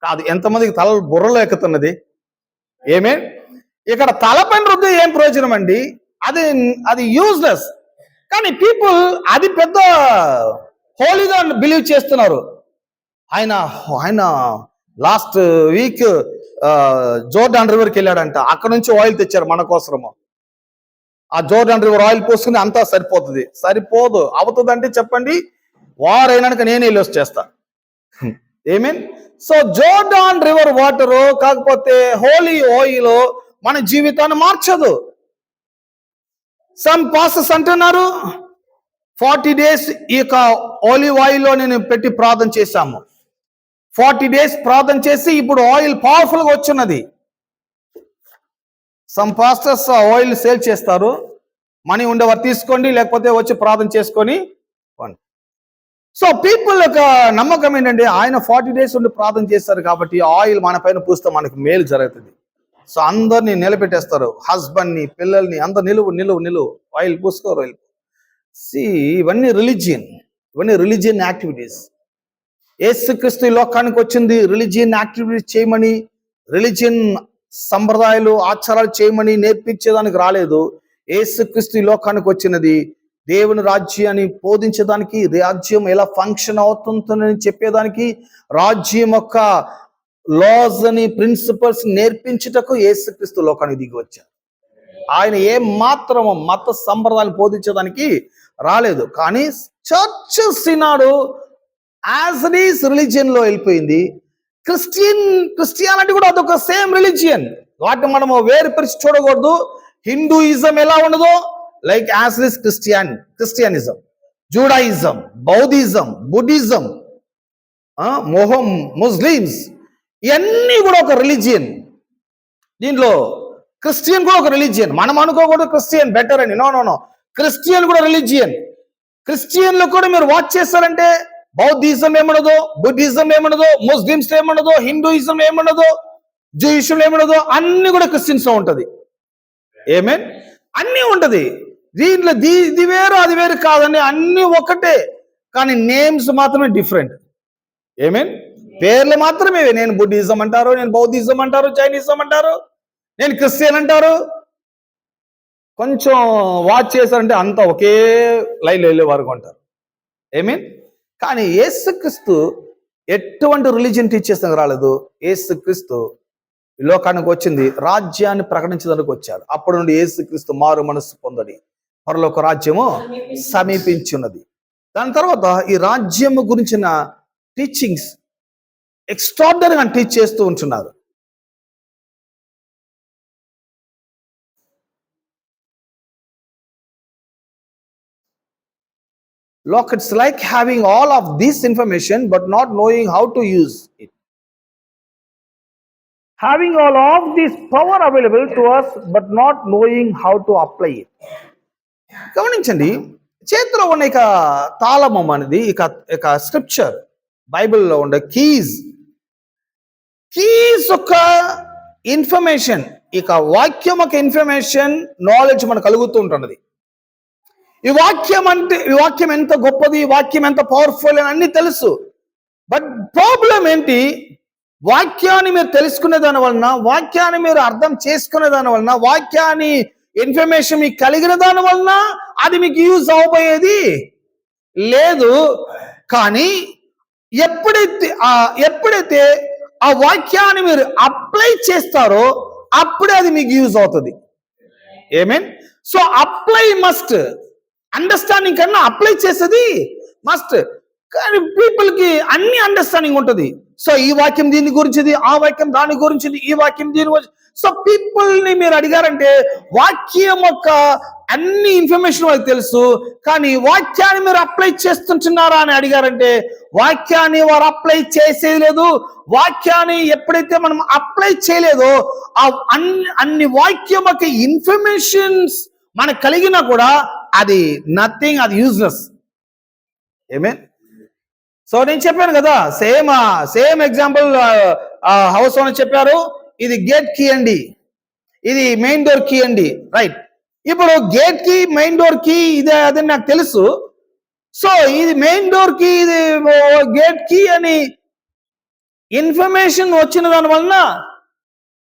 కాదు. ఎంతమందికి తల బుర్రలో ఎక్కుతున్నది? ఏమే? ఇక్కడ తలపైన రుద్ది ఏం ప్రయోజనం అండి? అది యూజ్లెస్. కానీ పీపుల్ అది పెద్ద హోలీగా బిలీవ్ చేస్తున్నారు. ఆయన లాస్ట్ వీక్ జోర్డాన్ రివర్కి వెళ్ళాడంట. అక్కడ నుంచి ఆయిల్ తెచ్చారు మన కోసము. ఆ జోర్డాన్ రివర్ ఆయిల్ పోసుకుని అంతా సరిపోతుంది. సరిపోదు. అవుతుందంటే చెప్పండి, వారైనాక నేనే వెళ్ళి వచ్చేస్తా. ఏమీన్? సో జోర్డాన్ రివర్ వాటరు కాకపోతే హోలీ ఆయిల్ మన జీవితాన్ని మార్చదు. సమ్ పాస్టర్స్ అంటున్నారు 40 days ఈ యొక్క ఆలివ్ ఆయిల్లో నేను పెట్టి ప్రార్థన చేశాము. 40 days ప్రార్థన చేసి ఇప్పుడు ఆయిల్ పవర్ఫుల్ గా వచ్చినది. సమ్ పాస్టర్స్ ఆయిల్ సేల్ చేస్తారు. మనీ ఉండేవారు తీసుకోండి, లేకపోతే వచ్చి ప్రార్థన చేసుకొని. సో పీపుల్ యొక్క నమ్మకం ఏంటంటే ఆయన 40 days ఉండి ప్రార్థన చేస్తారు కాబట్టి ఆయిల్ మన పైన పూస్తే మనకు మేలు జరుగుతుంది. సో అందరినీ నిలబెట్టేస్తారు, హస్బెండ్ని, పిల్లల్ని, అందరు నిలువు ఆయిల్ పూసుకోరు. ఇవన్నీ రిలీజియన్ యాక్టివిటీస్. యేసుక్రీస్తు లోకానికి వచ్చింది రిలీజియన్ యాక్టివిటీస్ చేయమని, రిలీజియన్ సంప్రదాయాలు ఆచారాలు చేయమని నేర్పించేదానికి రాలేదు. యేసుక్రీస్తు లోకానికి వచ్చినది దేవుని రాజ్యాన్ని బోధించడానికి, రాజ్యం ఎలా ఫంక్షన్ అవుతుందని చెప్పేదానికి, రాజ్యం యొక్క లాస్ అని ప్రిన్సిపల్స్ నేర్పించుటకు యేసుక్రీస్తు లోకానికి దిగి వచ్చారు. ఆయన ఏ మాత్రము మత సంప్రదాయాలు బోధించడానికి రాలేదు. కానీ churches Eenadu as it is religion లో వెళ్ళిపోయింది. క్రిస్టియానిటీ కూడా అదొక సేమ్ రిలీజియన్. వాటిని మనము వేరుపరిచి చూడకూడదు. హిందూయిజం ఎలా ఉండదో like as it is Christianism, Judaism, Buddhism, Buddhism, Muslims, ఇవన్నీ కూడా ఒక రిలీజియన్. దీంట్లో క్రిస్టియన్ కూడా ఒక రిలీజియన్. మనం అనుకోకూడదు క్రిస్టియన్ బెటర్ అని. నో, క్రిస్టియన్ కూడా రిలీజియన్. క్రిస్టియన్లు కూడా మీరు వాచ్ చేస్తారంటే బౌద్ధిజం ఏముండదు, బుద్ధిజం ఏముండదు, ముస్లిమ్స్ ఏముండదు, హిందూయిజం ఏముండదు, జూయిజం ఏముండదు, అన్ని కూడా క్రిస్టియన్స్ లో ఉంటది. ఏమేన్? అన్ని ఉంటది. దీంట్లో ఇది వేరు అది వేరు కాదని, అన్ని ఒకటే, కానీ నేమ్స్ మాత్రమే డిఫరెంట్. ఏమేన్? పేర్లు మాత్రమే. నేను బుద్ధిజం అంటారు, నేను బౌద్ధిజం అంటారు, చైనీజం అంటారు, నేను క్రిస్టియన్ అంటారు. కొంచెం వాచ్ చేశారంటే అంతా ఒకే లైన్లో వెళ్ళే వరకు ఉంటారు. మీన్ కానీ యేసుక్రీస్తు ఎటువంటి రిలీజియన్ టీచ్ చేస్తానికి రాలేదు. యేసుక్రీస్తు ఈ లోకానికి వచ్చింది రాజ్యాన్ని ప్రకటించడానికి వచ్చాడు. అప్పటి నుండి యేసుక్రీస్తు మారు మనస్సు పొందడి పరలోక రాజ్యము సమీపించున్నది. దాని తర్వాత ఈ రాజ్యము గురించిన టీచింగ్స్ ఎక్స్ట్రార్డినరీగా టీచ్ చేస్తూ ఉంటున్నారు. Look, it's like having all of this information but not knowing how to use it. Having all of this power available to us but not knowing how to apply it. గమనించండి, చేతిలో ఉన్న ఇక తాళమం అనేది ఇక scripture బైబిల్లో ఉండే keys ఒక information, ఇక వాక్యం ఒక ఇన్ఫర్మేషన్ నాలెడ్జ్ మనకు కలుగుతూ ఉంటున్నది. ఈ వాక్యం ఎంత గొప్పది, ఈ వాక్యం ఎంత పవర్ఫుల్ అని అన్ని తెలుసు. బట్ ప్రాబ్లం ఏంటి, వాక్యాన్ని మీరు తెలుసుకునే దాని వలన, వాక్యాన్ని మీరు అర్థం చేసుకునే దాని వలన, వాక్యాన్ని ఇన్ఫర్మేషన్ మీకు కలిగిన దాని వలన అది మీకు యూజ్ అవబోయేది లేదు. కానీ ఎప్పుడైతే ఆ వాక్యాన్ని మీరు అప్లై చేస్తారో అప్పుడే అది మీకు యూజ్ అవుతుంది. Mean so apply must, understanding కన్నా అప్లై చేసేది మస్ట్. కానీ పీపుల్ కి అన్ని అండర్స్టాండింగ్ ఉంటుంది. సో ఈ వాక్యం దీని గురించిది, ఆ వాక్యం దాని గురించిది, ఈ వాక్యం దీని గురించి. సో పీపుల్ ని మీరు అడిగారంటే వాక్యం యొక్క అన్ని ఇన్ఫర్మేషన్ వాళ్ళకి తెలుసు, కానీ వాక్యాన్ని మీరు అప్లై చేస్తుంటున్నారా అని అడిగారంటే వాక్యాన్ని వారు అప్లై చేసేది లేదు. వాక్యాన్ని ఎప్పుడైతే మనం అప్లై చేయలేదో అన్ని వాక్యం యొక్క ఇన్ఫర్మేషన్స్ మనకు కలిగినా కూడా అది నథింగ్, అది యూజ్లెస్. ఏమేన్ సో నేను చెప్పాను కదా, సేమ్ ఎగ్జాంపుల్ హౌస్ ఓనర్ చెప్పారు, ఇది గేట్ కీ అండి, ఇది మెయిన్ డోర్ కీ అండి, రైట్. ఇప్పుడు గేట్ కి మెయిన్ డోర్ కి ఇదే అదే నాకు తెలుసు. సో ఇది మెయిన్ డోర్ కి, ఇది గేట్ కి అని ఇన్ఫర్మేషన్ వచ్చిన దాని వలన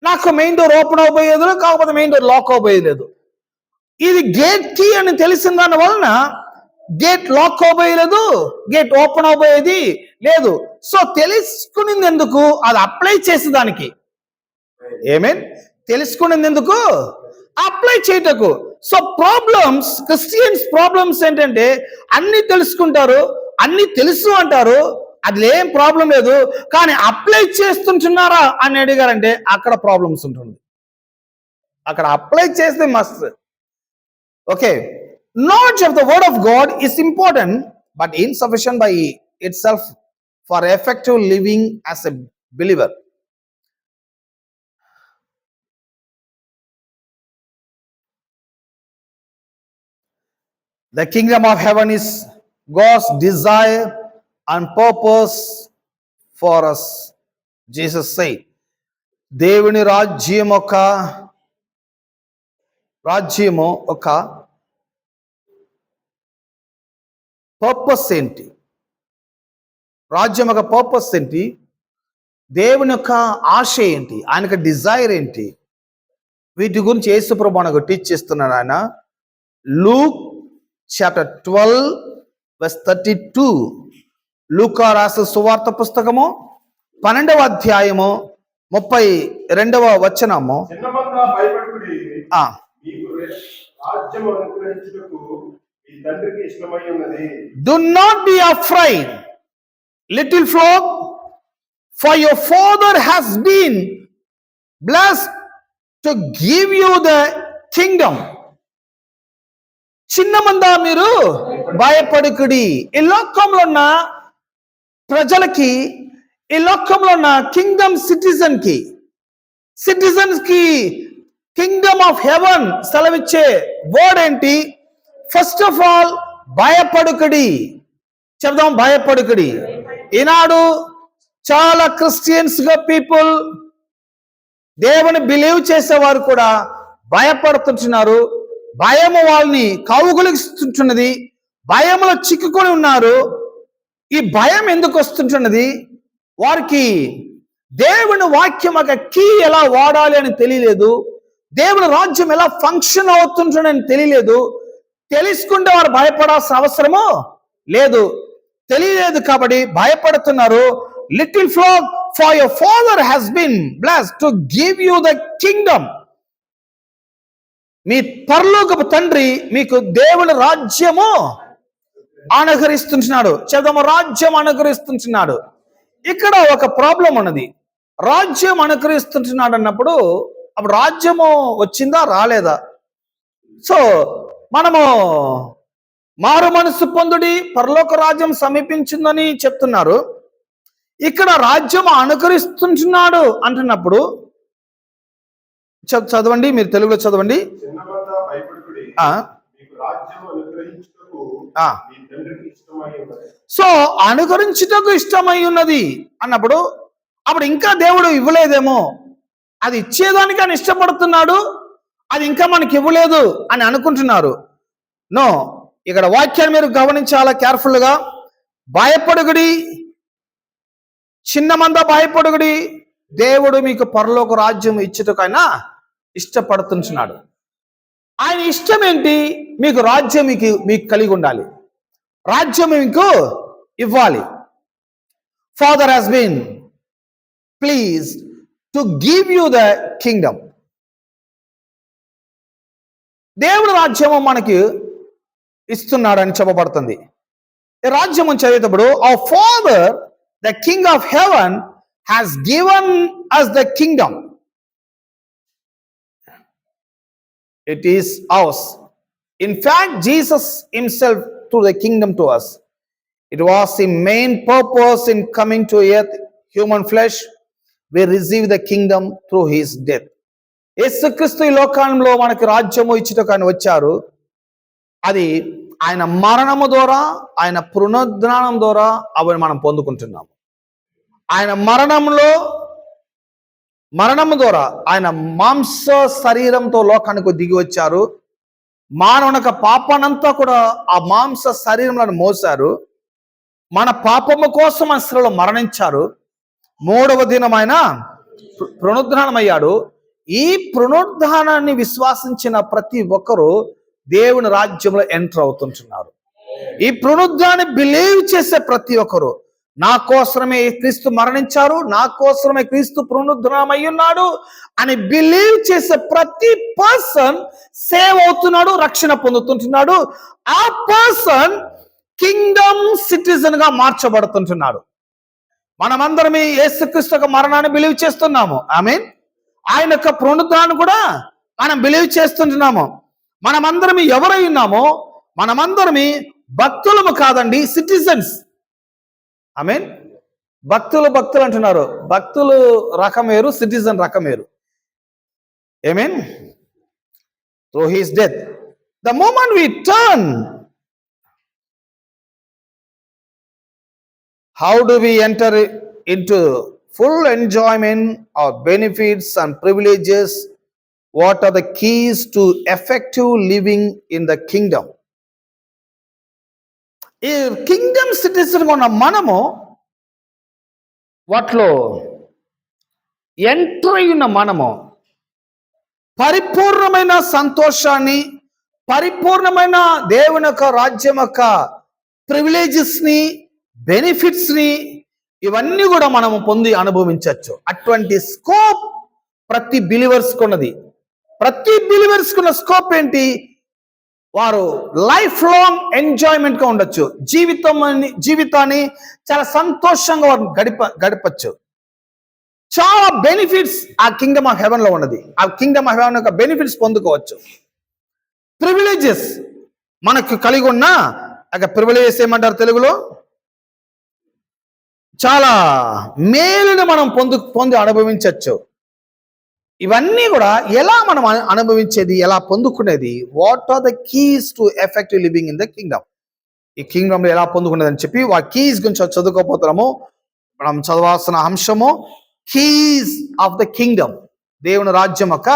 నాకు మెయిన్ డోర్ ఓపెన్ అవబోయేది లేదు, కాకపోతే మెయిన్ డోర్ లాక్ అవబోయేది లేదు. ఇది గేట్ కీ అని తెలిసిన దాని వలన గేట్ లాక్ అవబోయేది, గేట్ ఓపెన్ అవబోయేది లేదు. సో తెలుసుకునేది ఎందుకు, అది అప్లై చేసేదానికి. ఏమేన్ తెలుసుకునేది ఎందుకు, అప్లై చేయటకు. సో ప్రాబ్లమ్స్, క్రిస్టియన్స్ ప్రాబ్లమ్స్ ఏంటంటే అన్ని తెలుసుకుంటారు, అన్ని తెలుసు అంటారు, అది ఏం ప్రాబ్లం లేదు, కానీ అప్లై చేస్తుంటున్నారా అని అడిగారంటే అక్కడ ప్రాబ్లమ్స్ ఉంటుంది. అక్కడ అప్లై చేస్తే must. Okay, knowledge of the word of God is important but insufficient by itself for effective living as a believer. The kingdom of heaven is God's desire and purpose for us. Jesus said, దేవుని రాజ్యము ఒక purpose ఏంటి, రాజ్యం యొక్క purpose ఏంటి, దేవుని యొక్క ఆశ ఏంటి, ఆయనకు డిజైర్ ఏంటి, వీటి గురించి యేసు ప్రభువు మనకు టీచ్ చేస్తున్నాడు. ఆయన లూక్ చాప్టర్ 12:32, లూకా రాసిన సువార్త పుస్తకము 12వ అధ్యాయము 32వ వచనము. Do not be afraid, little flock, for your Father has been blessed to give you the kingdom. చిన్నమందా మీరు భయపడకుడి. ఈ లోకంలో ఉన్న ప్రజలకి, ఈ లోకంలో ఉన్న కింగ్డమ్ సిటిజన్స్ కి కింగ్డమ్ ఆఫ్ హెవెన్ సెలవిచ్చే వర్డ్ ఏంటి? ఫస్ట్ ఆఫ్ ఆల్ భయపడుకుడి. చెప్దాం, భయపడుకుడి. ఈనాడు చాలా క్రిస్టియన్స్ గా పీపుల్, దేవుని బిలీవ్ చేసేవారు కూడా భయపడుతుంటున్నారు. భయము వాళ్ళని కౌగులిస్తున్నది, భయములో చిక్కుకొని ఉన్నారు. ఈ భయం ఎందుకు వస్తుంటున్నది? వారికి దేవుని వాక్యం ఒక కీ ఎలా వాడాలి అని తెలియలేదు. దేవుని రాజ్యం ఎలా ఫంక్షన్ అవుతుంటుందని తెలియలేదు. తెలుసుకుంటే వారు భయపడాల్సిన అవసరము లేదు. తెలియలేదు కాబట్టి భయపడుతున్నారు. Little flock, for your father has been blessed to give you the kingdom. మీ పరలోకపు తండ్రి మీకు దేవుని రాజ్యము అనుగ్రహిస్తున్నాడు. చెబుదాము, రాజ్యం అనుగ్రహిస్తున్నాడు. ఇక్కడ ఒక ప్రాబ్లం ఉన్నది. రాజ్యం అనుగ్రహిస్తున్నాడు అన్నప్పుడు అప్పుడు రాజ్యము వచ్చిందా రాలేదా? సో మనము మారు మనసు పొందుడి, పరలోక రాజ్యం సమీపించిందని చెప్తున్నారు. ఇక్కడ రాజ్యం అనుగ్రహిస్తున్నాడు అంటున్నప్పుడు చదవండి, మీరు తెలుగులో చదవండి. సో అనుగ్రహించుటకు ఇష్టమై ఉన్నది అన్నప్పుడు అప్పుడు ఇంకా దేవుడు ఇవ్వలేదేమో, అది ఇచ్చేదానికి ఆయన ఇష్టపడుతున్నాడు, అది ఇంకా మనకి ఇవ్వలేదు అని అనుకుంటున్నారు. నో, ఇక్కడ వాక్యాన్ని మీరు గమనించాలా కేర్ఫుల్గా. భయపడుగుడి, చిన్న మంద భయపడుగుడి, దేవుడు మీకు పరలోక రాజ్యం ఇచ్చుటకైనా ఇష్టపడుతున్నాడు. ఆయన ఇష్టం ఏంటి? మీకు రాజ్యం మీకు కలిగి ఉండాలి, రాజ్యం మీకు ఇవ్వాలి. Father has been pleased to give you the kingdom. దేవుడు రాజ్యము మనకి ఇస్తున్నాడని చెప్పబడుతుంది. ఈ రాజ్యము చదివేటప్పుడు ఆ father the king of heaven has given us the kingdom. It is ours. In fact, Jesus himself threw the kingdom to us. It was the main purpose in coming to earth, human flesh. We receive the kingdom through his death. యేసుక్రీస్తు ఈ లోకంలో మనకి రాజ్యము ఇచ్చుటకు ఆయన వచ్చారు. అది ఆయన మరణము ద్వారా, ఆయన పునరుద్ధానం ద్వారా అవి మనం పొందుకుంటున్నాము. ఆయన మరణము ద్వారా ఆయన మాంస శరీరంతో లోకానికి దిగి వచ్చారు. మానవునిక పాపనంతా కూడా ఆ మాంస శరీరంలో మోసారు. మన పాపము కోసం ఆయన శిలువలో మరణించారు. 3వ దినం ఆయన పునరుద్ధానమయ్యాడు. ఈ పునరుద్ధానాన్ని విశ్వాసించిన ప్రతి ఒక్కరూ దేవుని రాజ్యంలో ఎంటర్ అవుతుంటున్నారు. ఈ పునరుద్ధాన్ని బిలీవ్ చేసే ప్రతి ఒక్కరు, నా కోసమే క్రీస్తు మరణించారు, నా కోసమే క్రీస్తు పునరుద్ధానమై ఉన్నాడు అని బిలీవ్ చేసే ప్రతి పర్సన్ సేవ్ అవుతున్నాడు, రక్షణ పొందుతుంటున్నాడు. ఆ పర్సన్ కింగ్డమ్ సిటిజన్ గా మార్చబడుతుంటున్నాడు. మనమందరం యేసుక్రీస్తు యొక్క మరణాన్ని బిలీవ్ చేస్తున్నాము. ఆమేన్. ఆయన యొక్క పునరుద్ధానం కూడా మనం బిలీవ్ చేస్తుంటున్నాము. మనమందరం ఎవరై ఉన్నామో, మనమందరం భక్తులము కాదండి, సిటిజన్స్. ఆమేన్. భక్తులు అంటున్నారు. భక్తులు రకం వేరు, సిటిజన్ రకం వేరు. ఆమేన్. Through his death, the moment we turn, how do we enter into full enjoyment of benefits and privileges? What are the keys to effective living in the kingdom? ఈ కింగ్డమ్ సిటిజన్ ఉన్న మనము వాటిలో enter అయిన మనము పరిపూర్ణమైన సంతోషాన్ని, పరిపూర్ణమైన దేవుని యొక్క రాజ్యం యొక్క ప్రివిలేజెస్ ని, బెనిఫిట్స్ ని, ఇవన్నీ కూడా మనము పొంది అనుభవించవచ్చు. అటువంటి స్కోప్ ప్రతి బిలీవర్స్ ఉన్నది. ప్రతి బిలీవర్స్ కున్న స్కోప్ ఏంటి? వారు లైఫ్ లాంగ్ ఎంజాయ్మెంట్ గా ఉండొచ్చు. జీవితాన్ని చాలా సంతోషంగా వారు గడపచ్చు. చాలా బెనిఫిట్స్ ఆ కింగ్డమ్ ఆఫ్ హెవెన్ లో ఉన్నది. ఆ కింగ్డమ్ ఆఫ్ హెవెన్ యొక్క బెనిఫిట్స్ పొందుకోవచ్చు. ప్రివిలేజెస్ మనకు కలిగి ఉన్న ప్రివిలేజెస్ ఏమంటారు తెలుగులో? చాలా మేలుని మనం పొంది అనుభవించవచ్చు. ఇవన్నీ కూడా ఎలా మనం అనుభవించేది, ఎలా పొందుకునేది? What are the keys to effective living in the kingdom? ఈ కింగ్డమ్ లో ఎలా పొందుకునేది అని చెప్పి ఆ కీస్ గురించి చదువుకోపోతున్నాము. మనం చదవాల్సిన అంశము కీస్ ఆఫ్ ద కింగ్డమ్, దేవుని రాజ్యం యొక్క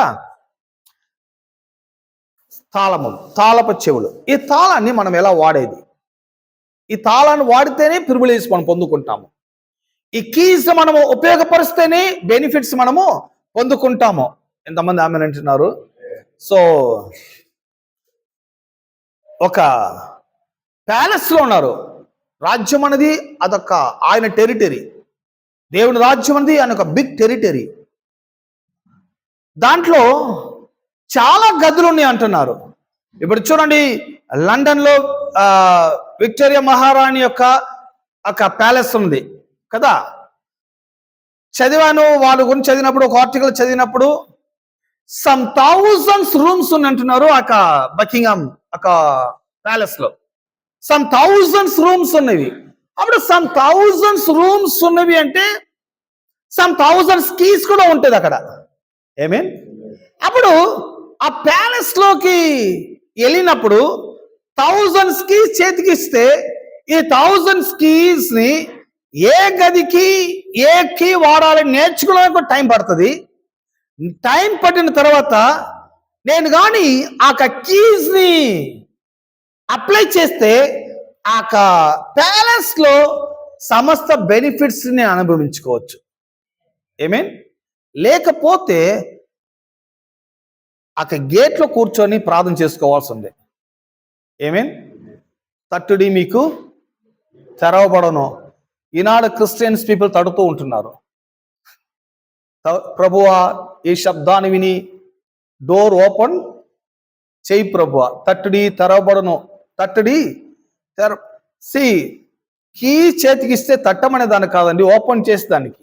తాళము, తాళపు చెవులు. ఈ తాళాన్ని మనం ఎలా వాడేది? ఈ తాళాన్ని వాడితేనే ప్రివిలేజ్ మనం పొందుకుంటాము. ఈ కీస్ మనము ఉపయోగపరిస్తేనే బెనిఫిట్స్ మనము పొందుకుంటాము. ఎంతమంది ఆమె అంటున్నారు? సో ఒక ప్యాలెస్ లో ఉన్నారు. రాజ్యం అనేది అదొక ఆయన టెరిటరీ. దేవుని రాజ్యం అనేది ఆయన ఒక బిగ్ టెరిటరీ. దాంట్లో చాలా గదులు ఉన్నాయి అంటున్నారు. ఇప్పుడు చూడండి, లండన్ లో విక్టోరియా మహారాణి యొక్క ఒక ప్యాలెస్ ఉంది కదా. చదివాను, వాళ్ళ గురించి చదివినప్పుడు, ఒక ఆర్టికల్ చదివినప్పుడు సమ్ థౌజండ్స్ రూమ్స్ ఉన్నాయి అంటున్నారు. ఒక బకింగ్హామ్ ఒక ప్యాలెస్ లో సమ్ థౌజండ్స్ రూమ్స్ ఉన్నవి. అప్పుడు సమ్ థౌజండ్స్ రూమ్స్ ఉన్నవి అంటే సమ్ థౌజండ్స్ కీస్ కూడా ఉంటుంది అక్కడ. ఏమేన్ అప్పుడు ఆ ప్యాలెస్ లోకి వెళ్ళినప్పుడు థౌజండ్స్ కీస్ చేతికిస్తే ఈ థౌజండ్స్ కీస్ ని ఏ గదికి ఏ కీ వాడాలని నేర్చుకోవడానికి టైం పడుతుంది. టైం పట్టిన తర్వాత నేను కానీ ఆ కీస్ ని అప్లై చేస్తే ఆ ప్యాలెస్ లో సమస్త బెనిఫిట్స్ ని అనుభవించుకోవచ్చు. ఏమేన్ లేకపోతే ఆ గేట్ లో కూర్చొని ప్రార్థన చేసుకోవాల్సి ఉంది. ఏమేన్ తట్టుడి మీకు తెరవబడను. ఈనాడు క్రిస్టియన్స్ పీపుల్ తడుతూ ఉంటున్నారు. ప్రభువా ఈ శబ్దాన్ని విని డోర్ ఓపెన్ చేయి ప్రభువా, తట్టుడి తెరవబడను, తట్టుడి కీ చేతికి ఇస్తే తట్టమనే దాన్ని కాదండి, ఓపెన్ చేసేదానికి.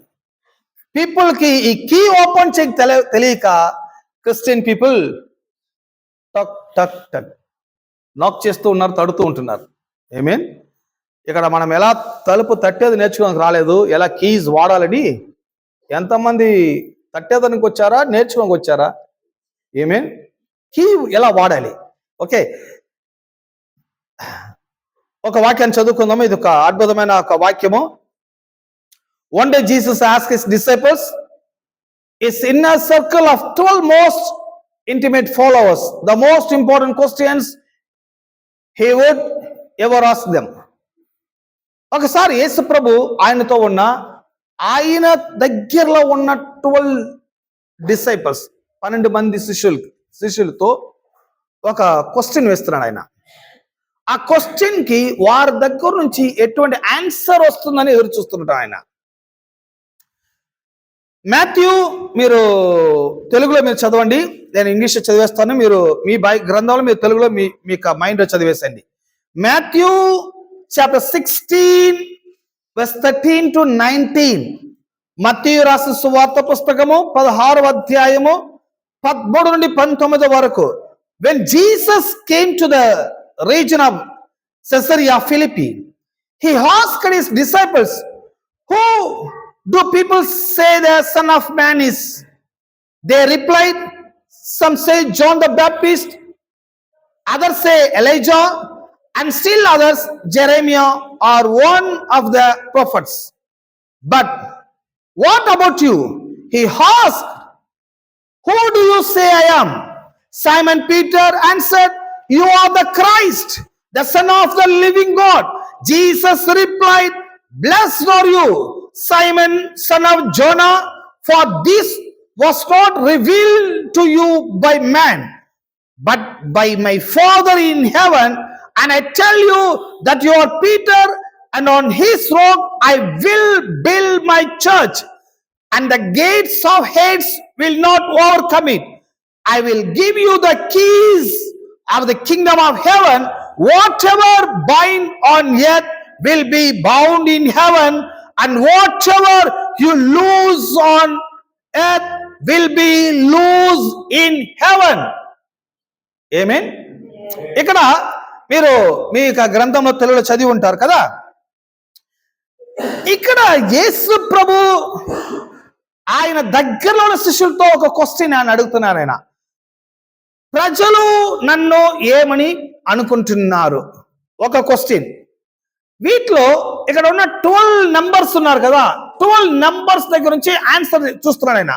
పీపుల్కి ఈ కీ ఓపెన్ చేయి తెలియక క్రిస్టియన్ పీపుల్ టక్ టక్ టక్ నాక్ చేస్తూ ఉన్నారు, తడుతూ ఉంటున్నారు. ఏమేన్ ఇక్కడ మనం ఎలా తలుపు తట్టేది నేర్చుకోవడానికి రాలేదు, ఎలా కీస్ వాడాలని. ఎంతమంది తట్టేదానికి వచ్చారా, నేర్చుకోనికి వచ్చారా? ఏమేన్ కీ ఎలా వాడాలి. ఓకే, ఒక వాక్యాన్ని చదువుకుందాము. ఇది ఒక అద్భుతమైన ఒక వాక్యము. One day Jesus asked his disciples, his inner circle of 12 most intimate followers, the most important questions he would ever ask them. ఒకసారి యేసు ప్రభు ఆయనతో ఉన్న ఆయన దగ్గరలో ఉన్న 12 డిసైపుల్స్ 12 మంది శిష్యులతో ఒక క్వశ్చన్ వేస్తున్నాడు ఆయన. ఆ క్వశ్చన్ కి వారి దగ్గర నుంచి ఎటువంటి ఆన్సర్ వస్తుందని ఎదురు చూస్తున్నాడు ఆయన. మాథ్యూ మీరు తెలుగులో మీరు చదవండి, నేను ఇంగ్లీష్లో చదివేస్తాను. మీరు మీ గ్రంథంలో మీరు తెలుగులో మీ మైండ్లో చదివేసండి. Matthew chapter 16 verse 13 to 19. మత్తయి రాసిన సువార్త పుస్తకము 16వ అధ్యాయము 13 నుండి 19 వరకు. When Jesus came to the region of Caesarea Philippi, he asked his disciples, "Who do people say the Son of Man is?" They replied, "Some say John the Baptist, others say Elijah, and still others Jeremiah or one of the prophets. But what about you?" He asked, "Who do you say I am?" Simon Peter answered, "You are the Christ, the Son of the living God." Jesus replied, "Blessed are you, Simon, son of Jonah, for this was not revealed to you by man, but by my Father in heaven. And I tell you that you are Peter, and on his rock I will build my church, and the gates of Hades will not overcome it. I will give you the keys of the kingdom of heaven. Whatever bind on earth will be bound in heaven, and whatever you loose on earth will be loose in heaven." Amen. ఇక్కడ మీరు మీ గ్రంథంలో తెలుగులో చదివి ఉంటారు కదా. ఇక్కడ యేసు ప్రభు ఆయన దగ్గరలో ఉన్న శిష్యులతో ఒక క్వశ్చన్ ఆయన అడుగుతున్నారు. ఆయన ప్రజలు నన్ను ఏమని అనుకుంటున్నారు ఒక క్వశ్చన్. వీటిలో ఇక్కడ ఉన్న 12 నంబర్స్ ఉన్నారు కదా, 12 నంబర్స్ దగ్గర నుంచి ఆన్సర్ చూస్తున్నాడు ఆయన.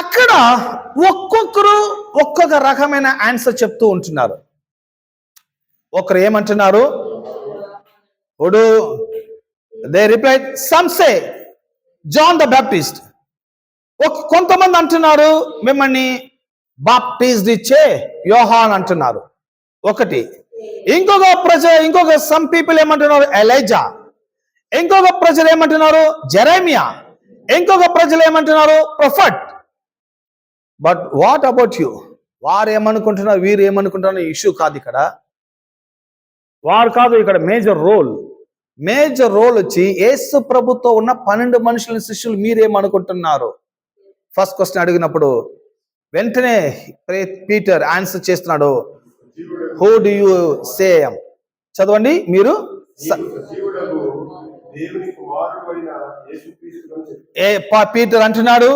అక్కడ ఒక్కొక్కరు ఒక్కొక్క రకమైన ఆన్సర్ చెప్తూ ఉంటున్నారు. ఒకరు ఏమంటున్నారు, they replied, some say John the Baptist. కొంతమంది అంటున్నారు మిమ్మల్ని బాప్టిస్ట్ ఇచ్చే యోహాన్ అంటున్నారు. ఒకటి. ఇంకొక సమ్ పీపుల్ ఏమంటున్నారు? ఎలైజా. ఇంకొక ప్రజలు ఏమంటున్నారు? జెరెమియా. ఇంకొక ప్రజలు ఏమంటున్నారు? Prophet. But what about you? వారు ఏమనుకుంటున్నారు, వీరు ఏమనుకుంటున్నారు ఇష్యూ కాదు ఇక్కడ. వారు కాదు ఇక్కడ మేజర్ రోల్ వచ్చి యేసు ప్రభుతో ఉన్న 12 మనుషుల శిష్యులు మీరేమనుకుంటున్నారు? ఫస్ట్ క్వశ్చన్ అడిగినప్పుడు వెంటనే పీటర్ ఆన్సర్ చేస్తున్నాడు, హూ డు యూ సే? చదవండి మీరు. పీటర్ అంటున్నాడు,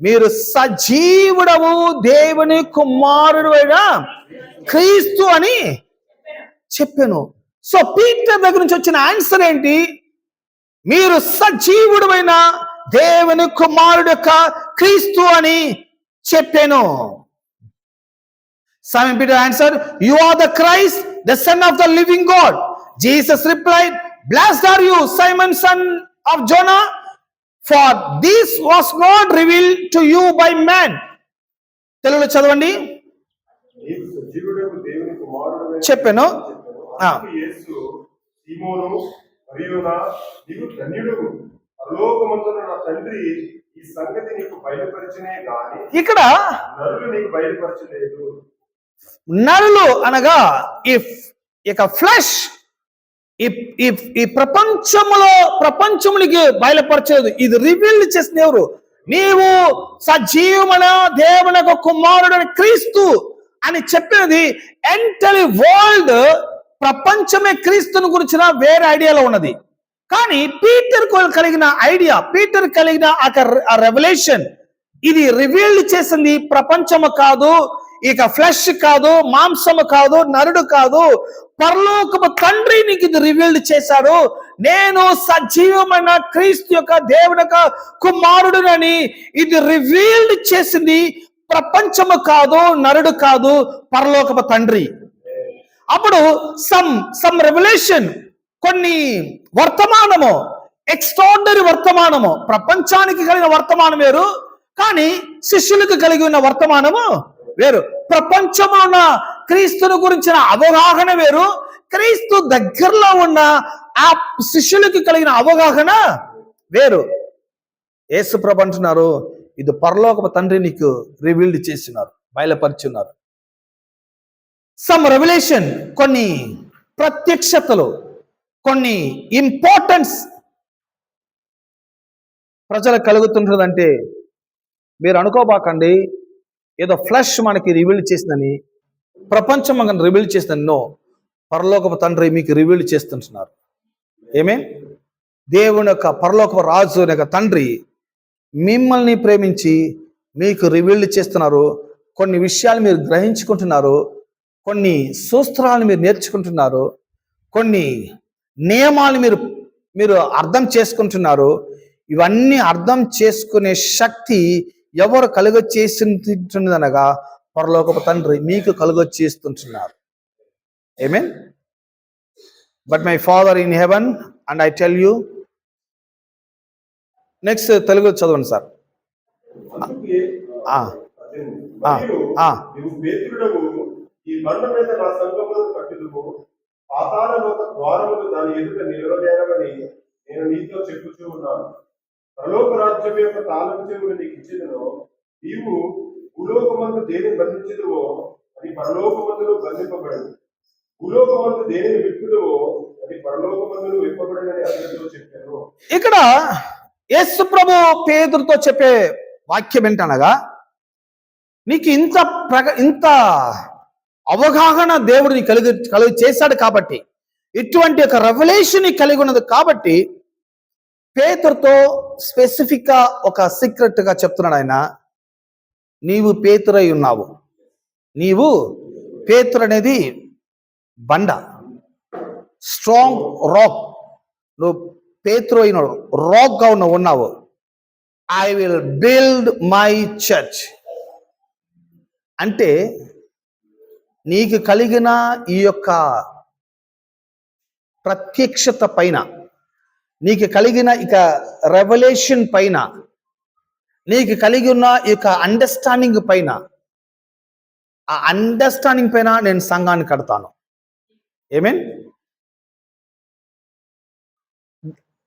మీరు సజీవుడవు దేవుని కుమారుడు అయిన క్రీస్తు అని చెప్పాను. సో పీటర్ దగ్గర నుంచి వచ్చిన ఆన్సర్ ఏంటి? మీరు సజీవుడైన దేవుని కుమారుడు యొక్క క్రీస్తు అని చెప్పాను. Simon Peter answered, you are the Christ, the Son of the living God. Jesus replied, blessed are you, Simon, son of Jonah, for this was not revealed to you by man. తెలుగులో చదవండి. చెప్పాను. ఇక్కడ నరులు అనగా ఇక flesh ఈ ప్రపంచమునికి బయలుపరచలేదు. ఇది reveal చేసిన ఎవరు? నీవు సజీవమైన దేవుని యొక్క కుమారుడు క్రీస్తు అని చెప్పినది ఎంటైర్ వరల్డ్, ప్రపంచమే క్రీస్తుని గురించిన వేరే ఐడియాలో ఉన్నది. కానీ పీటర్ కలిగిన ఐడియా, పీటర్ కలిగిన ఆ రెవల్యూషన్, ఇది రివీల్ చేసింది ప్రపంచము కాదు, ఇక ఫ్లెష్ కాదు, మాంసము కాదు, నరుడు కాదు, పరలోకపు తండ్రి నీకు ఇది రివీల్డ్ చేశాడు. నేను సజీవమైన క్రీస్తు యొక్క దేవుని యొక్క కుమారుడునని ఇది రివీల్డ్ చేసింది ప్రపంచము కాదు, నరుడు కాదు, పరలోకపు తండ్రి. అప్పుడు సమ్ రెవల్యూషన్, కొన్ని వర్తమానము, ఎక్స్ట్రార్డినరీ వర్తమానము, ప్రపంచానికి కలిగిన వర్తమానం వేరు, కానీ శిష్యులకు కలిగి ఉన్న వర్తమానము వేరు. ప్రపంచంలో ఉన్న క్రీస్తుని గురించిన అవగాహన వేరు, క్రీస్తు దగ్గరలో ఉన్న ఆ శిష్యులకు కలిగిన అవగాహన వేరు. యేసు ప్రభు అంటున్నారు, ఇది పరలోకపు తండ్రి నీకు రివీల్డ్ చేస్తున్నారు, బయలుపరుచున్నారు. సమ్ రెవల్యూషన్, కొన్ని ప్రత్యక్షతలు, కొన్ని ఇంపార్టెన్స్ ప్రజలకు కలుగుతుంటుందంటే మీరు అనుకోబాకండి ఏదో ఫ్లెష్ మనకి రివీల్ చేసిందని, ప్రపంచం మనకు రివీల్ చేసిందని. నో, పరలోకపు తండ్రి మీకు రివీల్ చేస్తుంటున్నారు. ఏమే? దేవుని యొక్క పరలోకపు రాజు యొక్క తండ్రి మిమ్మల్ని ప్రేమించి మీకు రివీల్ చేస్తున్నారు. కొన్ని విషయాలు మీరు గ్రహించుకుంటున్నారు, కొన్ని సూత్రాలను మీరు నేర్చుకుంటున్నారు, కొన్ని నియమాలు మీరు అర్థం చేసుకుంటున్నారు. ఇవన్నీ అర్థం చేసుకునే శక్తి ఎవరు కలుగచేస్తుందనగా పరలోకపు తండ్రి మీకు కలుగచేస్తుంటున్నారు. ఆమేన్. But my father in heaven and I tell you. Next Telugu చదవండి సార్. నేను నీతో చెప్పుచూ ఉన్నాను. పరలోక రాజ్యం యొక్క తాళపు చెవులు నీకు ఇచ్చినను, నీవు భూలోకమందు దేనిని బంధించదువో అది పరలోకమందులో బంధింపబడదు, భూలోకమందు దేనిని విప్పుదువో అది పరలోకమందులో విప్పబడదని అతనితో చెప్పాను. ఇక్కడ యేసు ప్రభు పేతురుతో చెప్పే వాక్యం ఏంటనగా, నీకు ఇంత అవగాహన దేవుడిని కలిగి చేశాడు కాబట్టి, ఇటువంటి ఒక రెవల్యూషన్ కలిగి ఉన్నది కాబట్టి పేతురుతో స్పెసిఫిక్ గా ఒక సీక్రెట్ గా చెప్తున్నాడు ఆయన. నీవు పేతురై ఉన్నావు. నీవు పేతురు అనేది బండ, స్ట్రాంగ్ రాక్. నువ్వు పేతురు అయిన రాక్ గా ఉన్నావు. I will build my church అంటే నీకు కలిగిన ఈ యొక్క ప్రత్యక్షత పైన, నీకు కలిగిన ఇక రెవల్యూషన్ పైన, నీకు కలిగి ఉన్న ఈ యొక్క అండర్స్టాండింగ్ పైన ఆ అండర్స్టాండింగ్ పైన నేను సంఘాన్ని కడతాను. ఆమేన్.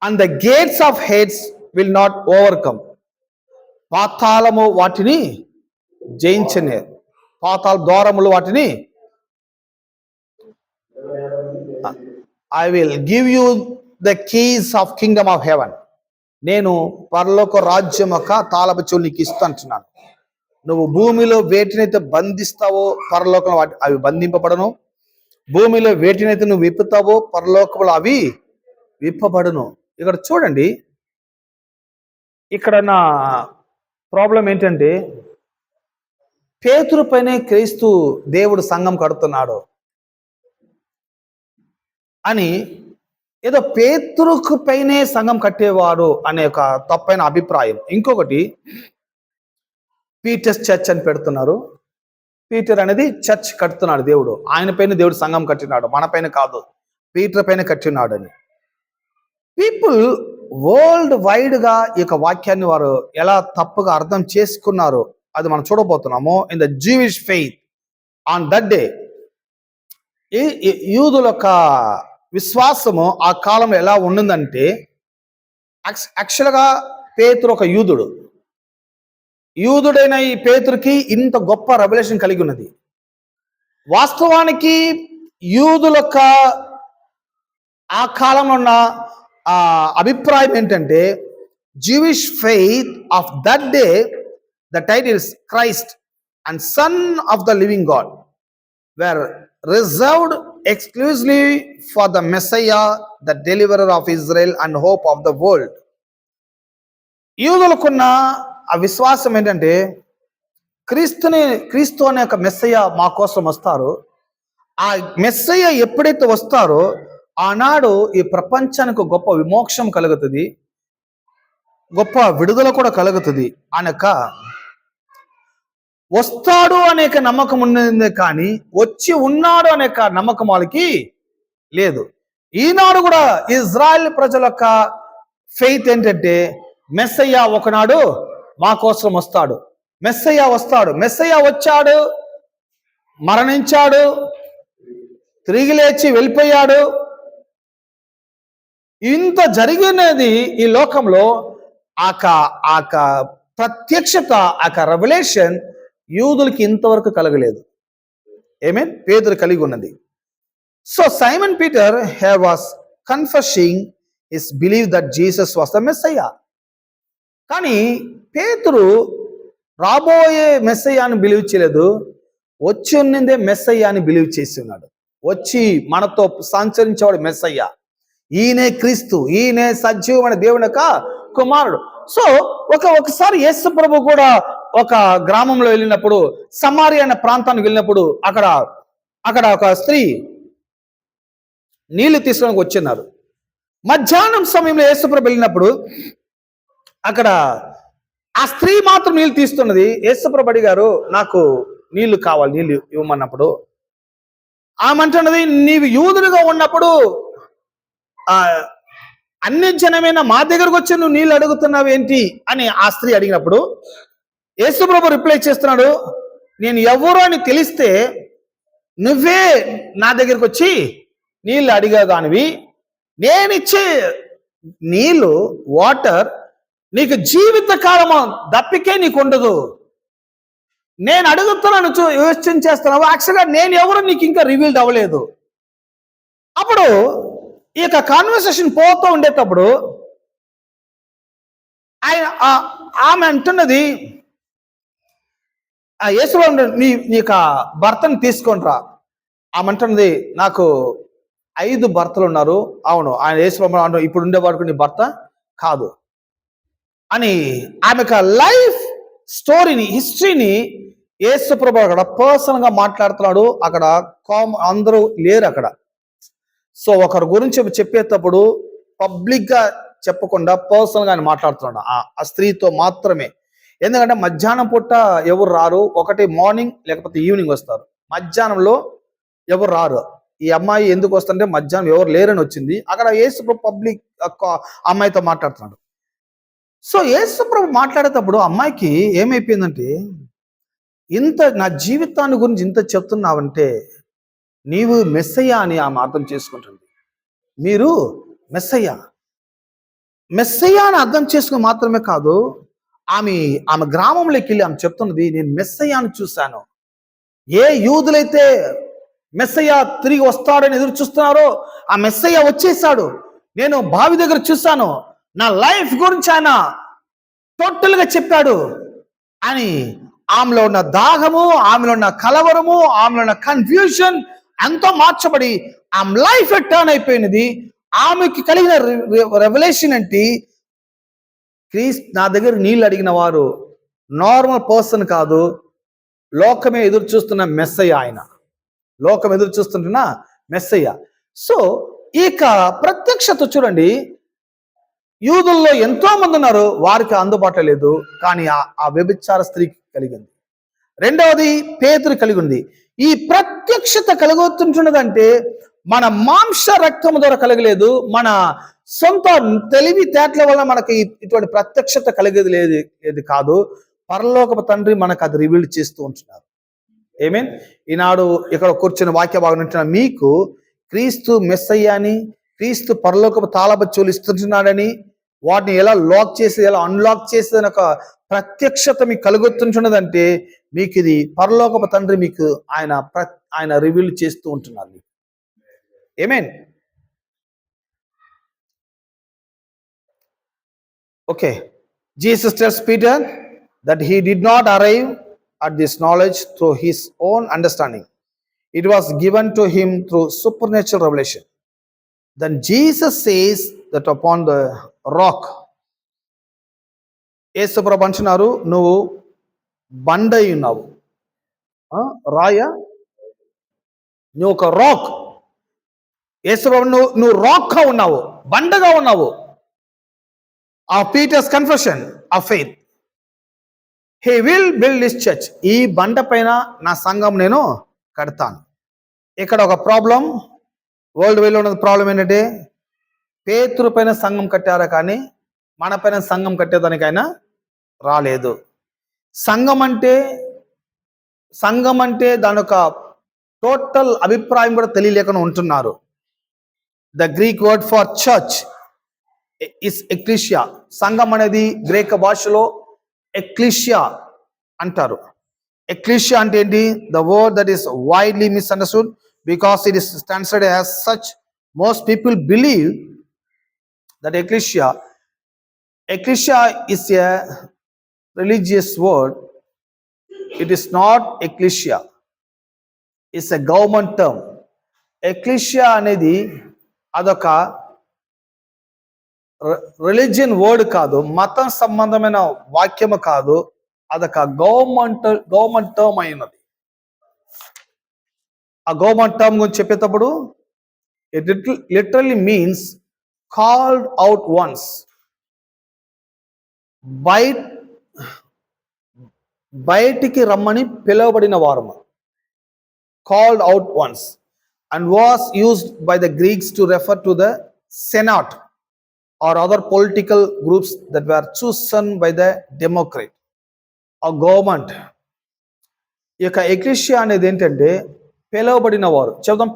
And the gates of Hades will not overcome. పాతాళము వాటిని జయించనే, పాతాళ ద్వారములు వాటిని I will give you the keys of kingdom of heaven. నేను పరలోక రాజ్యం యొక్క తాళపు చెవులు నీకు ఇస్తాంటున్నాను. నువ్వు భూమిలో వేటినైతే బంధిస్తావో పరలోకంలో అవి బంధింపబడను. భూమిలో వేటినైతే నువ్వు విప్పుతావో పరలోకంలో అవి విప్పబడును. ఇక్కడ చూడండి, ఇక్కడ నా ప్రాబ్లం ఏంటంటే పేతురు పైనే క్రీస్తు దేవుడు సంఘం కడుతున్నాడు అని, ఏదో పేతురుకు పైనే సంఘం కట్టేవాడు అనే ఒక తప్పైన అభిప్రాయం. ఇంకొకటి, పీటర్స్ చర్చ్ అని పెడుతున్నారు. పీటర్ అనేది చర్చ్ కడుతున్నాడు దేవుడు, ఆయన పైన దేవుడు సంఘం కట్టినాడు, మన పైన కాదు, పీటర్ పైన కట్టినాడు అని. పీపుల్ వరల్డ్ వైడ్ గా ఈ యొక్క వాక్యాన్ని వారు ఎలా తప్పుగా అర్థం చేసుకున్నారు అది మనం చూడబోతున్నాము. In the Jewish faith on that day, యూదుల యొక్క విశ్వాసము ఆ కాలంలో ఎలా ఉండిందంటే, యాక్చువల్గా పేతురు ఒక యూదుడు. యూదుడైన ఈ పేతురుకి ఇంత గొప్ప రెవల్యూషన్ కలిగి ఉన్నది. వాస్తవానికి యూదుల యొక్క ఆ కాలంలో ఉన్న అభిప్రాయం ఏంటంటే, Jewish faith of that day, the titles Christ and son of the living God were reserved exclusively for the Messiah, the deliverer of Israel and hope of the world. యూదులకున్న ఆ విశ్వాసం ఏంటంటే, క్రీస్తు అనే ఒక మెస్సయ్య మా కోసం వస్తారు. ఆ మెస్సయ్య ఎప్పుడైతే వస్తారో ఆనాడు ఈ ప్రపంచానికి గొప్ప విమోక్షం కలుగుతుంది, గొప్ప విడుదల కూడా కలుగుతుంది అనక వస్తాడు అనేక నమ్మకం ఉన్నదే కానీ వచ్చి ఉన్నాడు అనేక నమ్మకం వాళ్ళకి లేదు. ఈనాడు కూడా ఇజ్రాయెల్ ప్రజల యొక్క ఫెయిత్ ఏంటంటే, మెస్సయ్య ఒకనాడు మా కోసం వస్తాడు, మెస్సయ్య వస్తాడు, మెస్సయ్య వచ్చాడు, మరణించాడు, తిరిగి లేచి వెళ్ళిపోయాడు. ఇంత జరిగినది ఈ లోకంలో ఆ ప్రత్యక్షత, ఆ రెవల్యూషన్ యూదులకి ఇంతవరకు కలగలేదు. ఆమేన్. పేతురు కలిగి ఉన్నది. So Simon Peter was confessing his believe that Jesus was the Messiah. కానీ పేతురు రాబోయే మెస్సయ్య అని బిలీవ్ చేయలేదు, వచ్చి ఉన్నదే మెస్సయ్య అని బిలీవ్ చేసి ఉన్నాడు. వచ్చి మనతో సంచరించేవాడు మెస్సయ్య, ఈయనే క్రీస్తు, ఈయనే సజీవమైన దేవుని యొక్క కుమారుడు. సో ఒకసారి యేసు ప్రభు కూడా ఒక గ్రామంలో వెళ్ళినప్పుడు, సమారియా అనే ప్రాంతానికి వెళ్ళినప్పుడు అక్కడ ఒక స్త్రీ నీళ్లు తీసుకోవడానికి వచ్చిన్నారు. మధ్యాహ్నం సమయంలో యేసు ప్రభు వెళ్ళినప్పుడు అక్కడ ఆ స్త్రీ మాత్రం నీళ్లు తీస్తున్నది. యేసు ప్రభు అడిగారు, నాకు నీళ్లు కావాలి, నీళ్లు ఇవ్వమన్నప్పుడు ఆమె అంటున్నది, నీవు యూదులుగా ఉన్నప్పుడు అన్ని జనమైన మా దగ్గరకు వచ్చి నువ్వు నీళ్ళు అడుగుతున్నావు ఏంటి అని ఆ స్త్రీ అడిగినప్పుడు యేసు ప్రభు రిప్లై చేస్తున్నాడు, నేను ఎవరు అని తెలిస్తే నువ్వే నా దగ్గరకు వచ్చి నీళ్ళు అడిగేదానివి, నేనిచ్చే నీళ్ళు వాటర్ నీకు జీవిత కాలము దప్పికే నీకు ఉండదు, నేను అడుగుతున్నాను యోచన చేస్తున్నావు, యాక్చువల్గా నేను ఎవరు నీకు ఇంకా రివీల్డ్ అవ్వలేదు. అప్పుడు ఈ యొక్క కాన్వర్సేషన్ పోతూ ఉండేటప్పుడు ఆమె అంటున్నది, యేసు నీ యొక్క భర్తను తీసుకొని రా. ఆమె అంటున్నది, నాకు 5 భర్తలు ఉన్నారు. అవును, ఆయన యేసు ఇప్పుడు ఉండేవాడు నీ భర్త కాదు అని ఆమె యొక్క లైఫ్ స్టోరీని, హిస్టరీని యేసు ప్రభు అక్కడ పర్సనల్ గా మాట్లాడుతున్నాడు. అక్కడ అందరూ లేరు అక్కడ. సో ఒకరి గురించి చెప్పేటప్పుడు పబ్లిక్ గా చెప్పకుండా పర్సనల్ గా ఆయన మాట్లాడుతున్నాడు ఆ స్త్రీతో మాత్రమే. ఎందుకంటే మధ్యాహ్నం పూట ఎవరు రారు, ఒకటి మార్నింగ్ లేకపోతే ఈవినింగ్ వస్తారు, మధ్యాహ్నంలో ఎవరు రారు. ఈ అమ్మాయి ఎందుకు వస్తుంటే మధ్యాహ్నం ఎవరు లేరని వచ్చింది. అక్కడ యేసు ప్రభు పబ్లిక్ అమ్మాయితో మాట్లాడుతున్నాడు. సో యేసు ప్రభు మాట్లాడేటప్పుడు అమ్మాయికి ఏమైపోయిందంటే, ఇంత నా జీవితాన్ని గురించి ఇంత చెప్తున్నావంటే నీవు మెస్సయ్య అని ఆమె అర్థం చేసుకుంటుంది. మీరు మెస్సయ్య అని అర్థం చేసుకుని మాత్రమే కాదు, ఆమె గ్రామంలోకి వెళ్ళి ఆమె చెప్తున్నది, నేను మెస్సయ్యను చూశాను. ఏ యూదులైతే మెస్సయ్య తిరిగి వస్తాడని ఎదురు చూస్తున్నారో ఆ మెస్సయ్య వచ్చేసాడు. నేను బావి దగ్గర చూశాను, నా లైఫ్ గురించి ఆయన టోటల్గా చెప్పాడు అని ఆమెలో ఉన్న దాహము, ఆమెలో ఉన్న కలవరము, ఆమెలో ఉన్న కన్ఫ్యూజన్ ఎంతో మార్చబడి ఆమె లైఫ్ టర్న్ అయిపోయినది. ఆమెకి కలిగిన రెవల్యూషన్ ఏంటి? క్రీస్తు నా దగ్గర నీళ్ళు అడిగిన వారు నార్మల్ పర్సన్ కాదు, లోకమే ఎదురు చూస్తున్న మెస్సయ్య. ఆయన లోకం ఎదురు చూస్తుంటున్న మెస్సయ్య. సో ఇక ప్రత్యక్షత చూడండి, యూదుల్లో ఎంతో మంది ఉన్నారు, వారికి అందుబాటులో లేదు, కానీ ఆ వ్యభిచార స్త్రీకి కలిగింది. రెండవది పేతురు కలిగి ఉంది. ఈ ప్రత్యక్షత కలుగుతుంటున్నదంటే మన మాంస రక్తం ద్వారా కలగలేదు, మన సొంత తెలివితేటల వల్ల మనకి ఇటువంటి ప్రత్యక్షత కలిగేది లేదు కాదు, పరలోకపు తండ్రి మనకు అది రివీల్ చేస్తూ ఉంటున్నారు. ఏమేన్ ఈనాడు ఇక్కడ కూర్చుని వాక్య భాగం ఉంటున్న మీకు క్రీస్తు మెస్సయ్య అని, క్రీస్తు పరలోకపు తాళబచ్చులు ఇస్తుంటున్నాడని, వాటిని ఎలా లాక్ చేసి ఎలా అన్లాక్ చేసేదని ఒక ప్రత్యక్షత మీకు కలుగుతుంటున్నదంటే మీకు ఇది పరలోకపు తండ్రి మీకు ఆయన రివీల్ చేస్తూ ఉంటున్నారు. ఆమేన్. Okay, Jesus tells Peter that he did not arrive at this knowledge through his own understanding. It was given to him through supernatural revelation. Then Jesus says that upon the rock, యేసుప్రభు అంటున్నారు, నువ్వు బండై ఉన్నావు, రాయ, నువ్వు ఒక rock. యేసుప్రభు నువ్వు రాక్గా ఉన్నావు, బండగా ఉన్నావు. ఆ Peter's confession of faith, he will build his church. ఈ బండ పైన నా సంఘం నేను కడతాను. ఇక్కడ ఒక ప్రాబ్లం, వరల్డ్ వైడ్లో ఉన్న ప్రాబ్లం ఏంటంటే పేతురు పైన సంఘం కట్టారా కానీ మన పైన సంఘం కట్టేదానికైనా రాలేదు. సంఘం అంటే దాని ఒక టోటల్ అభిప్రాయం కూడా తెలియలేకుండా ఉంటున్నారు. The Greek word for church is ecclesia. సంఘం అనేది గ్రీక్ భాషలో ఎక్లీషియా అంటారు. ఎక్లీషియా అంటే ఏంటి? The word that is widely misunderstood because it is translated as such. Most people believe that ecclesia is a religious word. It is not ecclesia. It's a government term. Ecclesia అనేది అదొక religion word కాదు, మతం సంబంధమైన వాక్యము కాదు, అదొక government term అయినది. ఆ గవర్నమెంట్ టర్మ్ గురించి చెప్పేటప్పుడు it literally means called out ones, బయటికి రమ్మని పిలువబడిన వారము, called out ones, and was used by the Greeks to refer to the senate or other political groups that were chosen by the democrat or government. ఈ యొక్క ecclesia అనేది ఏంటంటే పిలువబడిన వారు. చెప్దాం,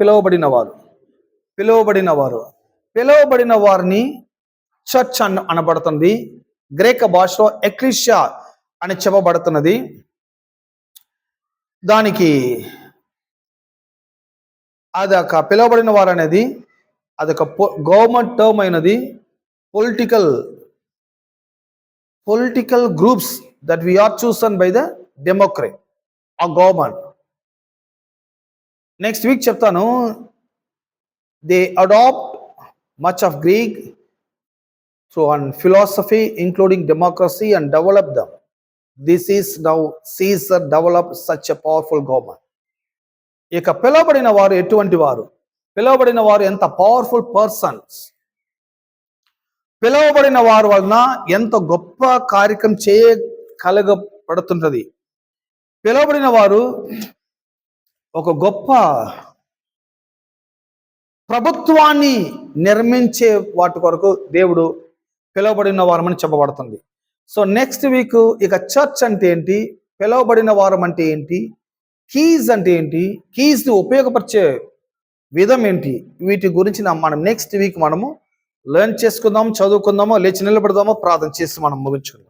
పిలువబడిన వారిని చర్చ్ అనబడుతుంది. గ్రీక్ భాషలో ఎక్లీషియా అని చెప్పబడుతున్నది. దానికి అదొక పిలువబడిన వారు అనేది అదొక గవర్నమెంట్ టర్మ్ అయినది. Political groups that we are chosen by the democrat ఆ గవర్నమెంట్. నెక్స్ట్ వీక్ చెప్తాను. They adopt much of Greek through on philosophy including democracy and develop them. This is now Caesar developed such a powerful government. ఇక పిలువబడిన వారు ఎటువంటి వారు? పిలువబడిన వారు ఎంత పవర్ఫుల్ పర్సన్స్. పిలువబడిన వారు వలన ఎంత గొప్ప కార్యక్రమం చేయగలగబడుతుంటది. పిలువబడిన వారు ఒక గొప్ప ప్రభుత్వాన్ని నిర్మించే వాటి కొరకు దేవుడు పిలువబడిన వారమని చెప్పబడుతుంది. సో నెక్స్ట్ వీక్ ఇక చర్చ్ అంటే ఏంటి, పిలువబడిన వారం అంటే ఏంటి, కీస్ అంటే ఏంటి, కీస్ ని ఉపయోగపరిచే విధం ఏంటి, వీటి గురించి మనం నెక్స్ట్ వీక్ మనము లెర్న్ చేసుకుందాం, చదువుకుందాము, లేచి నిలబడదాము, ప్రార్థన చేసి మనం ముగించుకుందాం.